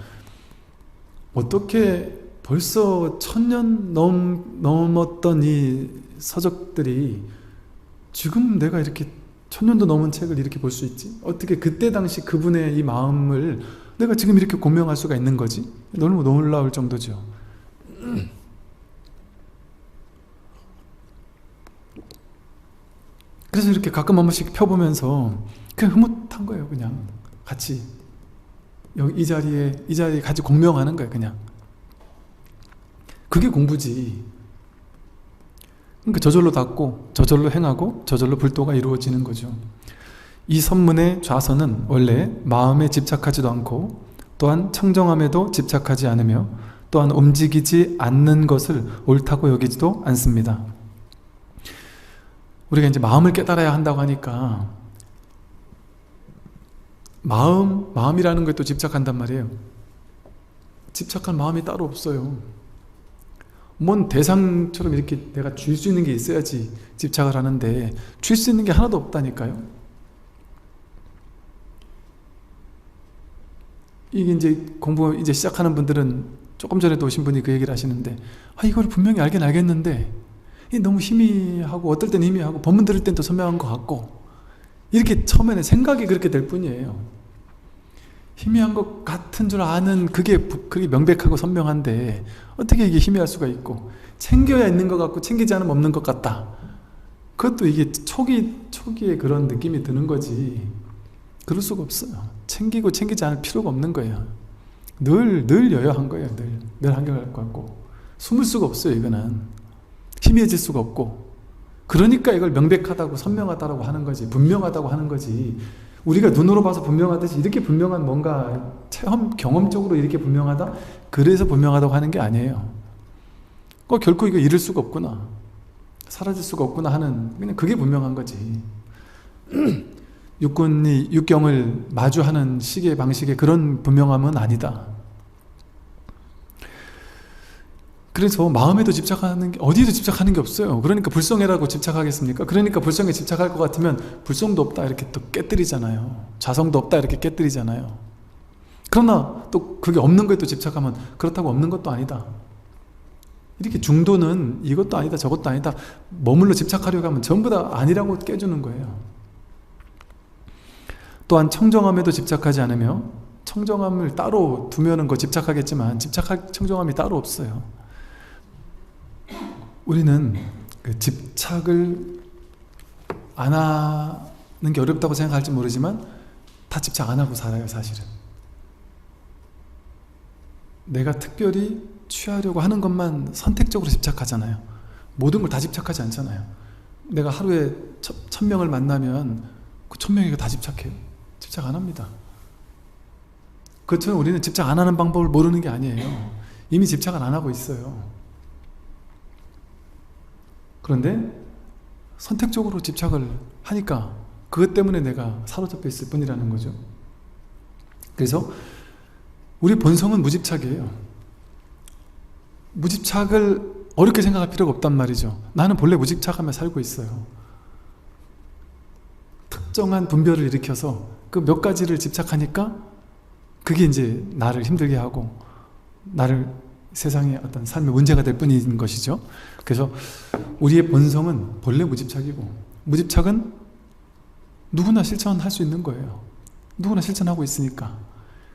S1: 어떻게 벌써 1000년 넘었던 이 서적들이 지금 내가 이렇게 1000년도 넘은 책을 이렇게 볼 수 있지? 어떻게 그때 당시 그분의 이 마음을 내가 지금 이렇게 공명할 수가 있는 거지? 너무 놀라울 정도죠. 그래서 이렇게 가끔 한 번씩 펴보면서 그냥 흐뭇한 거예요. 그냥 같이 여기 이 자리에 같이 공명하는 거예요. 그냥 그게 공부지. 그러니까 저절로 닦고 저절로 행하고 저절로 불도가 이루어지는 거죠. 이 선문의 좌선은 원래 마음에 집착하지도 않고, 또한 청정함에도 집착하지 않으며, 또한 움직이지 않는 것을 옳다고 여기지도 않습니다. 우리가 이제 마음을 깨달아야 한다고 하니까 마음이라는 거에 또 집착한단 말이에요. 집착할 마음이 따로 없어요. 뭔 대상처럼 이렇게 내가 줄 수 있는 게 있어야지 집착을 하는데, 줄 수 있는 게 하나도 없다니까요. 이게 이제 공부 이제 시작하는 분들은, 조금 전에도 오신 분이 그 얘기를 하시는데, 이걸 분명히 알긴 알겠는데 너무 희미하고, 어떨 땐 희미하고, 법문 들을 땐 또 선명한 것 같고, 이렇게 처음에는 생각이 그렇게 될 뿐이에요. 희미한 것 같은 줄 아는 그게 명백하고 선명한데 어떻게 이게 희미할 수가 있고, 챙겨야 있는 것 같고 챙기지 않으면 없는 것 같다. 그것도 이게 초기에 그런 느낌이 드는 거지, 그럴 수가 없어요. 챙기고 챙기지 않을 필요가 없는 거예요. 늘 여여한 거예요. 늘 한결같을 것 같고, 숨을 수가 없어요. 이거는 희미해질 수가 없고, 그러니까 이걸 명백하다고 선명하다고 하는 거지, 분명하다고 하는 거지. 우리가 눈으로 봐서 분명하듯이 이렇게 분명한 뭔가 경험적으로 이렇게 분명하다, 그래서 분명하다고 하는 게 아니에요. 결코 이거 잃을 수가 없구나, 사라질 수가 없구나 하는, 그냥 그게 분명한 거지. 육경을 마주하는 시계 방식의 그런 분명함은 아니다. 그래서 마음에도 집착하는 게, 어디에도 집착하는 게 없어요. 그러니까 불성애라고 집착하겠습니까? 그러니까 불성에 집착할 것 같으면 불성도 없다 이렇게 또 깨뜨리잖아요. 자성도 없다 이렇게 깨뜨리잖아요. 그러나 또 그게 없는 거에 또 집착하면 그렇다고 없는 것도 아니다. 이렇게 중도는 이것도 아니다 저것도 아니다 머물러 집착하려고 하면 전부 다 아니라고 깨주는 거예요. 또한 청정함에도 집착하지 않으며, 청정함을 따로 두면은 집착하겠지만 집착할 청정함이 따로 없어요. 우리는 그 집착을 안 하는 게 어렵다고 생각할지 모르지만 다 집착 안 하고 살아요, 사실은. 내가 특별히 취하려고 하는 것만 선택적으로 집착하잖아요. 모든 걸 다 집착하지 않잖아요. 내가 하루에 1000명을 만나면 그 1000명이 다 집착해요? 집착 안 합니다. 그렇지만 우리는 집착 안 하는 방법을 모르는 게 아니에요. 이미 집착을 안 하고 있어요. 그런데 선택적으로 집착을 하니까 그것 때문에 내가 사로잡혀 있을 뿐이라는 거죠. 그래서 우리 본성은 무집착이에요. 무집착을 어렵게 생각할 필요가 없단 말이죠. 나는 본래 무집착하며 살고 있어요. 특정한 분별을 일으켜서 그 몇 가지를 집착하니까 그게 이제 나를 힘들게 하고 나를 세상의 어떤 삶의 문제가 될 뿐인 것이죠. 그래서 우리의 본성은 본래 무집착이고, 무집착은 누구나 실천할 수 있는 거예요. 누구나 실천하고 있으니까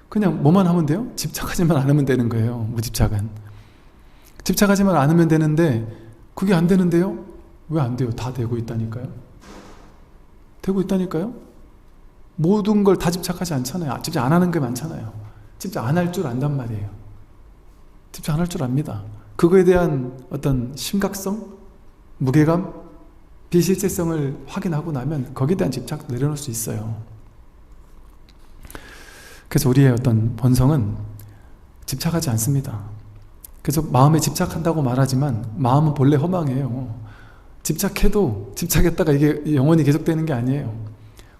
S1: 그냥 뭐만 하면 돼요? 집착하지만 않으면 되는 거예요. 무집착은 집착하지만 않으면 되는데 그게 안 되는데요? 왜 안 돼요? 다 되고 있다니까요. 되고 있다니까요. 모든 걸 다 집착하지 않잖아요. 집착 안 하는 게 많잖아요. 집착 안 할 줄 안단 말이에요. 집착 안 할 줄 압니다. 그거에 대한 어떤 심각성, 무게감, 비실제성을 확인하고 나면 거기에 대한 집착 내려놓을 수 있어요. 그래서 우리의 어떤 본성은 집착하지 않습니다. 그래서 마음에 집착한다고 말하지만 마음은 본래 허망해요. 집착해도 집착했다가 이게 영원히 계속되는 게 아니에요.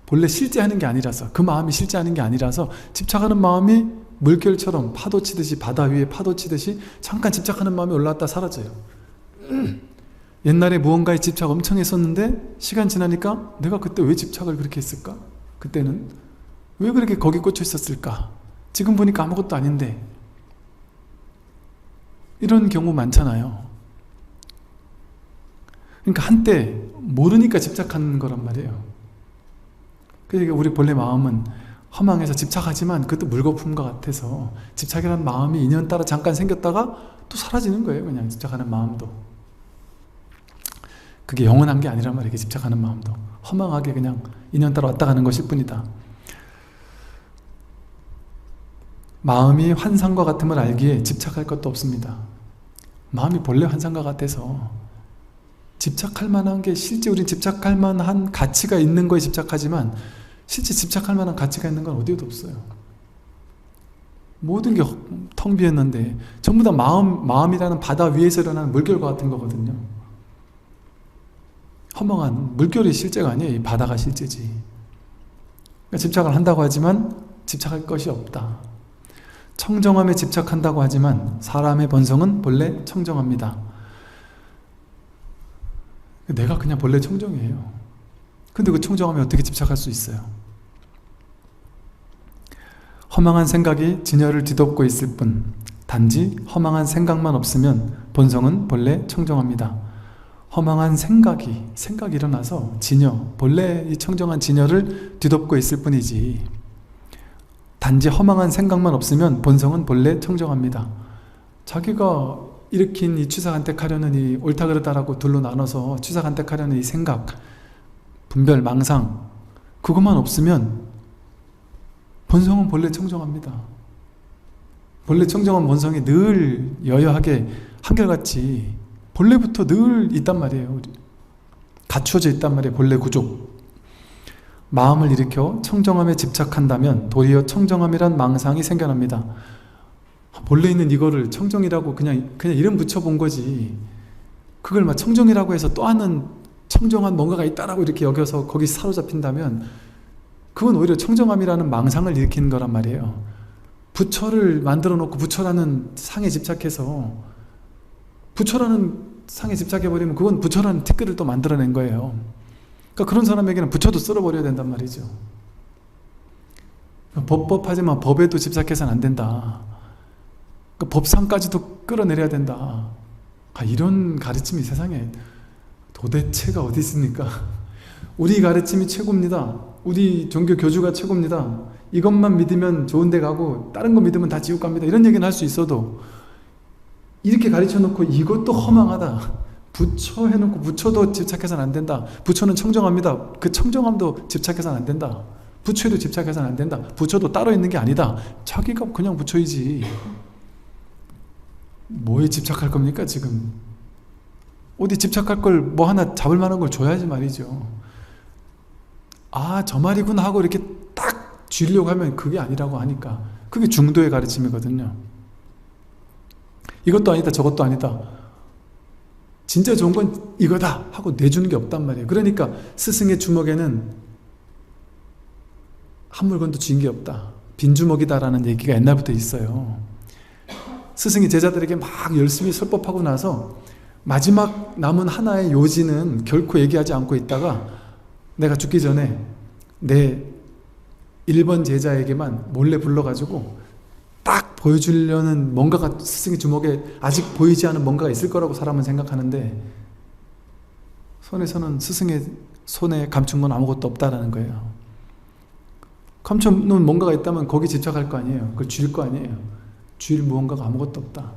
S1: 본래 실제하는 게 아니라서, 그 마음이 실제하는 게 아니라서 집착하는 마음이 물결처럼 파도 치듯이, 바다 위에 파도 치듯이 잠깐 집착하는 마음이 올라왔다 사라져요. 옛날에 무언가에 집착 엄청 했었는데 시간 지나니까 내가 그때 왜 집착을 그렇게 했을까? 그때는 왜 그렇게 거기 꽂혀 있었을까? 지금 보니까 아무것도 아닌데. 이런 경우 많잖아요. 그러니까 한때 모르니까 집착하는 거란 말이에요. 그러니까 우리 본래 마음은 허망해서 집착하지만 그것도 물거품과 같아서 집착이라는 마음이 인연 따라 잠깐 생겼다가 또 사라지는 거예요. 그냥 집착하는 마음도. 그게 영원한 게 아니란 말이에요. 집착하는 마음도 허망하게 그냥 인연 따라 왔다 가는 것일 뿐이다. 마음이 환상과 같음을 알기에 집착할 것도 없습니다. 마음이 본래 환상과 같아서 집착할 만한 게, 실제 우린 집착할 만한 가치가 있는 거에 집착하지만 실제 집착할 만한 가치가 있는 건 어디에도 없어요. 모든 게 텅 비었는데 전부 다 마음이라는 바다 위에서 일어나는 물결과 같은 거거든요. 허망한 물결이 실제가 아니에요. 이 바다가 실제지. 그러니까 집착을 한다고 하지만 집착할 것이 없다. 청정함에 집착한다고 하지만 사람의 본성은 본래 청정합니다. 내가 그냥 본래 청정이에요. 근데 그 청정함에 어떻게 집착할 수 있어요? 허망한 생각이 진열을 뒤덮고 있을 뿐, 단지 허망한 생각만 없으면 본성은 본래 청정합니다. 허망한 생각이 일어나서 진여, 본래 이 청정한 진여를 뒤덮고 있을 뿐이지, 단지 허망한 생각만 없으면 본성은 본래 청정합니다. 자기가 일으킨 이 취사간택하려는 이 옳다 그르다라고 둘로 나눠서 취사간택하려는 이 생각, 분별, 망상, 그것만 없으면 본성은 본래 청정합니다. 본래 청정한 본성이 늘 여여하게 한결같이 본래부터 늘 있단 말이에요. 갖추어져 있단 말이에요. 본래 구조. 마음을 일으켜 청정함에 집착한다면 도리어 청정함이란 망상이 생겨납니다. 본래 있는 이거를 청정이라고 그냥 이름 붙여본 거지, 그걸 막 청정이라고 해서 또 하는 청정한 뭔가가 있다라고 이렇게 여겨서 거기 사로잡힌다면 그건 오히려 청정함이라는 망상을 일으키는 거란 말이에요. 부처를 만들어 놓고 부처라는 상에 집착해서, 부처라는 상에 집착해버리면 그건 부처라는 티끌을 또 만들어낸 거예요. 그러니까 그런 사람에게는 부처도 쓸어버려야 된단 말이죠. 법하지만 법에도 집착해서는 안 된다. 그러니까 법상까지도 끌어내려야 된다. 이런 가르침이 세상에 도대체가 어디 있습니까? 우리 가르침이 최고입니다. 우리 종교 교주가 최고입니다. 이것만 믿으면 좋은 데 가고 다른 거 믿으면 다 지옥 갑니다. 이런 얘기는 할 수 있어도 이렇게 가르쳐 놓고 이것도 허망하다, 부처 해놓고 부처도 집착해서는 안 된다, 부처는 청정합니다, 그 청정함도 집착해서는 안 된다, 부처에도 집착해서는 안 된다. 부처도 따로 있는 게 아니다. 자기가 그냥 부처이지. 뭐에 집착할 겁니까 지금? 어디 집착할 걸 뭐 하나 잡을 만한 걸 줘야지 말이죠. 아, 저 말이구나 하고 이렇게 딱 쥐려고 하면 그게 아니라고 하니까. 그게 중도의 가르침이거든요. 이것도 아니다 저것도 아니다. 진짜 좋은 건 이거다 하고 내주는 게 없단 말이에요. 그러니까 스승의 주먹에는 한 물건도 쥔 게 없다. 빈 주먹이다라는 얘기가 옛날부터 있어요. 스승이 제자들에게 막 열심히 설법하고 나서 마지막 남은 하나의 요지는 결코 얘기하지 않고 있다가 내가 죽기 전에 내 1번 제자에게만 몰래 불러가지고 딱 보여주려는 뭔가가 스승의 주먹에 아직 보이지 않은 뭔가가 있을 거라고 사람은 생각하는데 손에서는 스승의 손에 감춘 건 아무것도 없다라는 거예요. 감춰놓은 뭔가가 있다면 거기 집착할 거 아니에요. 그걸 쥘 거 아니에요. 쥘 무언가가 아무것도 없다.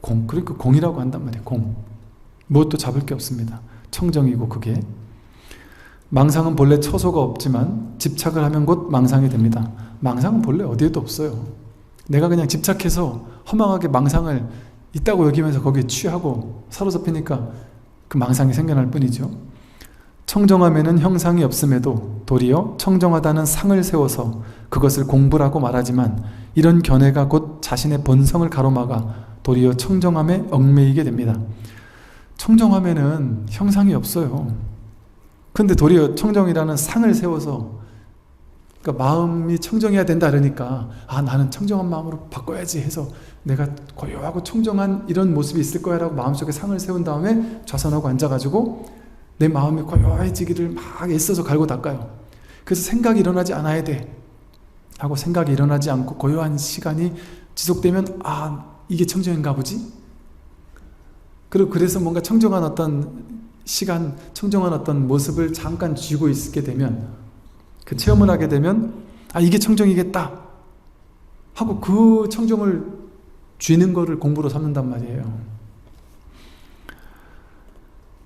S1: 공, 그러니까 공이라고 한단 말이에요. 공. 무엇도 잡을 게 없습니다. 청정이고 그게. 망상은 본래 처소가 없지만 집착을 하면 곧 망상이 됩니다. 망상은 본래 어디에도 없어요. 내가 그냥 집착해서 허망하게 망상을 있다고 여기면서 거기에 취하고 사로잡히니까 그 망상이 생겨날 뿐이죠. 청정함에는 형상이 없음에도 도리어 청정하다는 상을 세워서 그것을 공부라고 말하지만 이런 견해가 곧 자신의 본성을 가로막아 도리어 청정함에 얽매이게 됩니다. 청정함에는 형상이 없어요. 근데 도리어 청정이라는 상을 세워서 그러니까 마음이 청정해야 된다 그러니까 아 나는 청정한 마음으로 바꿔야지 해서 내가 고요하고 청정한 이런 모습이 있을 거야 라고 마음속에 상을 세운 다음에 좌선하고 앉아가지고 내 마음이 고요해지기를 막 애써서 갈고 닦아요. 그래서 생각이 일어나지 않아야 돼 하고 생각이 일어나지 않고 고요한 시간이 지속되면 아 이게 청정인가 보지? 그리고 그래서 뭔가 청정한 어떤 시간, 청정한 어떤 모습을 잠깐 쥐고 있게 되면 그 체험을 하게 되면 아 이게 청정이겠다 하고 그 청정을 쥐는 거를 공부로 삼는단 말이에요.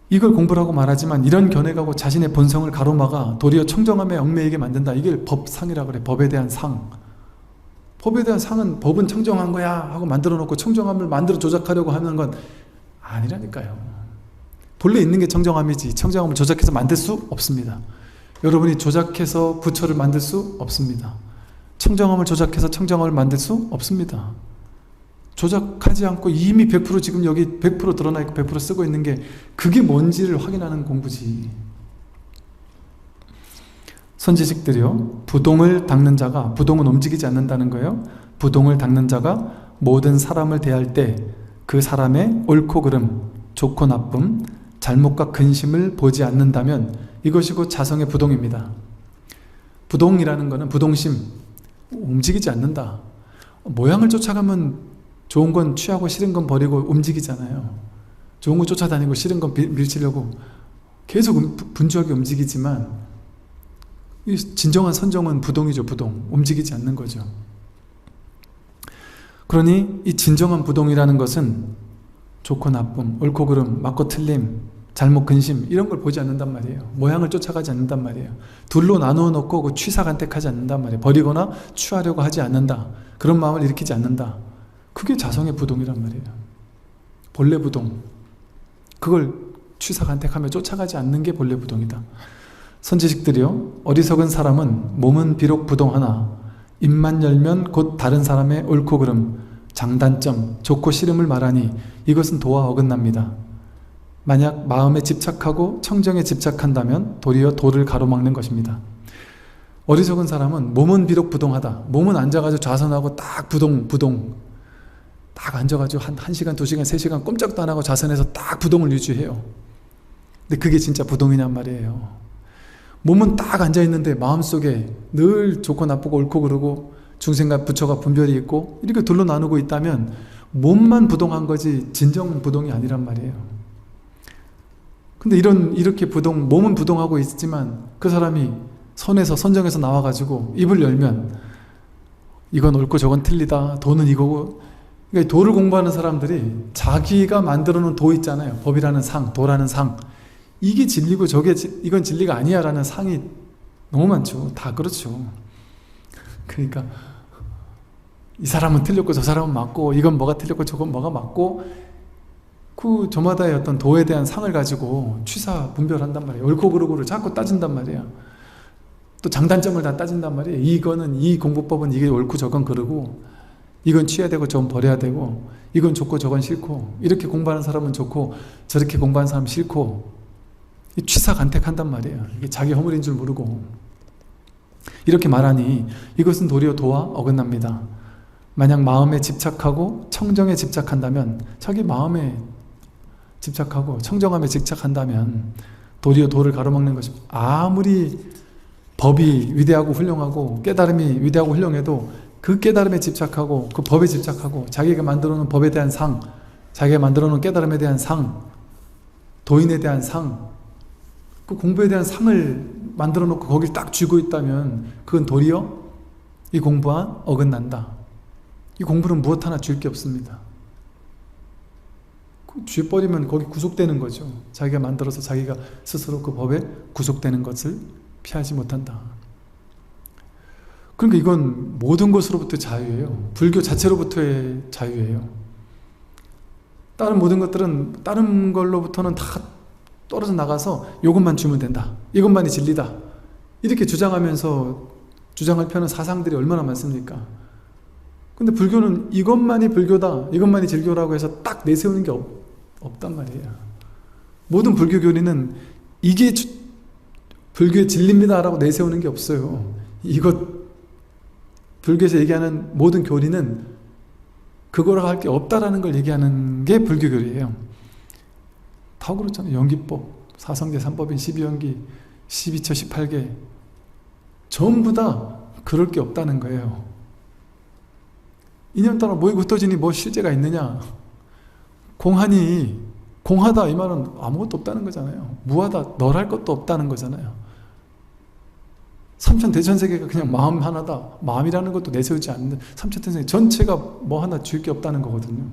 S1: 이걸 공부라고 말하지만 이런 견해가 고 자신의 본성을 가로막아 도리어 청정함에 얽매이게 만든다. 이게 법상이라고 그래. 법에 대한 상. 법에 대한 상은 법은 청정한 거야 하고 만들어 놓고 청정함을 만들어 조작하려고 하는 건 아니라니까요. 본래 있는 게 청정함이지 청정함을 조작해서 만들 수 없습니다. 여러분이 조작해서 부처를 만들 수 없습니다. 청정함을 조작해서 청정함을 만들 수 없습니다. 조작하지 않고 이미 100% 지금 여기 100% 드러나 있고 100% 쓰고 있는 게 그게 뭔지를 확인하는 공부지. 선지식들이요. 부동을 닦는 자가 부동은 움직이지 않는다는 거예요. 부동을 닦는 자가 모든 사람을 대할 때 그 사람의 옳고 그름, 좋고 나쁨, 잘못과 근심을 보지 않는다면 이것이 곧 자성의 부동입니다. 부동이라는 것은 부동심, 움직이지 않는다. 모양을 쫓아가면 좋은 건 취하고 싫은 건 버리고 움직이잖아요. 좋은 거 쫓아다니고 싫은 건 밀치려고 계속 분주하게 움직이지만 진정한 선정은 부동이죠. 부동. 움직이지 않는 거죠. 그러니 이 진정한 부동이라는 것은 좋고 나쁨, 옳고 그름, 맞고 틀림, 잘못 근심 이런 걸 보지 않는단 말이에요. 모양을 쫓아가지 않는단 말이에요. 둘로 나누어 놓고 그 취사간택하지 않는단 말이에요. 버리거나 취하려고 하지 않는다. 그런 마음을 일으키지 않는다. 그게 자성의 부동이란 말이에요. 본래 부동. 그걸 취사간택하며 쫓아가지 않는 게 본래 부동이다. 선지식들이요. 어리석은 사람은 몸은 비록 부동하나 입만 열면 곧 다른 사람의 옳고 그름, 장단점, 좋고 싫음을 말하니 이것은 도와 어긋납니다. 만약 마음에 집착하고 청정에 집착한다면 도리어 도를 가로막는 것입니다. 어리석은 사람은 몸은 비록 부동하다. 몸은 앉아가지고 좌선하고 딱 부동 딱 앉아가지고 한 1시간, 2시간, 3시간 꼼짝도 안 하고 좌선해서 딱 부동을 유지해요. 근데 그게 진짜 부동이란 말이에요. 몸은 딱 앉아있는데 마음속에 늘 좋고 나쁘고 옳고 그르고 중생과 부처가 분별이 있고 이렇게 둘로 나누고 있다면 몸만 부동한 거지 진정 부동이 아니란 말이에요. 근데 이렇게 몸은 부동하고 있지만 그 사람이 선정에서 나와가지고 입을 열면 이건 옳고 저건 틀리다. 도는 이거고. 그러니까 도를 공부하는 사람들이 자기가 만들어 놓은 도 있잖아요. 법이라는 상, 도라는 상. 이게 진리고 이건 진리가 아니야 라는 상이 너무 많죠. 다 그렇죠. 그러니까 이 사람은 틀렸고 저 사람은 맞고, 이건 뭐가 틀렸고 저건 뭐가 맞고, 그 저마다의 어떤 도에 대한 상을 가지고 취사 분별한단 말이에요. 옳고 그르고를 자꾸 따진단 말이에요. 또 장단점을 다 따진단 말이에요. 이거는, 이 공부법은 이게 옳고 저건 그르고, 이건 취해야 되고 저건 버려야 되고, 이건 좋고 저건 싫고, 이렇게 공부하는 사람은 좋고 저렇게 공부하는 사람은 싫고, 취사간택한단 말이에요. 이게 자기 허물인 줄 모르고. 이렇게 말하니 이것은 도리어 도와 어긋납니다. 만약 마음에 집착하고 청정에 집착한다면, 자기 마음에 집착하고 청정함에 집착한다면 도리어 도를 가로막는 것이, 아무리 법이 위대하고 훌륭하고 깨달음이 위대하고 훌륭해도 그 깨달음에 집착하고 그 법에 집착하고 자기가 만들어 놓은 법에 대한 상, 자기가 만들어 놓은 깨달음에 대한 상, 도인에 대한 상, 그 공부에 대한 상을 만들어 놓고 거길 딱 쥐고 있다면 그건 도리어 이 공부와 어긋난다. 이 공부는 무엇 하나 줄 게 없습니다. 쥐어버리면 거기 구속되는 거죠. 자기가 만들어서 자기가 스스로 그 법에 구속되는 것을 피하지 못한다. 그러니까 이건 모든 것으로부터 자유예요. 불교 자체로부터의 자유예요. 다른 모든 것들은 다른 걸로부터는 다 떨어져 나가서 이것만 주면 된다, 이것만이 진리다, 이렇게 주장할 편은 사상들이 얼마나 많습니까? 근데 불교는 이것만이 불교다, 이것만이 진교라고 해서 딱 내세우는 게 없단 말이에요. 모든 불교 교리는 이게 불교의 진리입니다 라고 내세우는 게 없어요. 불교에서 얘기하는 모든 교리는 그거라고 할 게 없다라는 걸 얘기하는 게 불교 교리예요. 다 그렇잖아요. 연기법, 사성제 3법인 12연기, 12처 18개 전부 다 그럴 게 없다는 거예요. 인연 따라 모이고 흩어지니 뭐 실제가 있느냐? 공하다 이 말은 아무것도 없다는 거잖아요. 무하다, 널 할 것도 없다는 거잖아요. 삼천대천세계가 그냥 마음 하나다, 마음이라는 것도 내세우지 않는데 삼천대천세계 전체가 뭐 하나 줄 게 없다는 거거든요.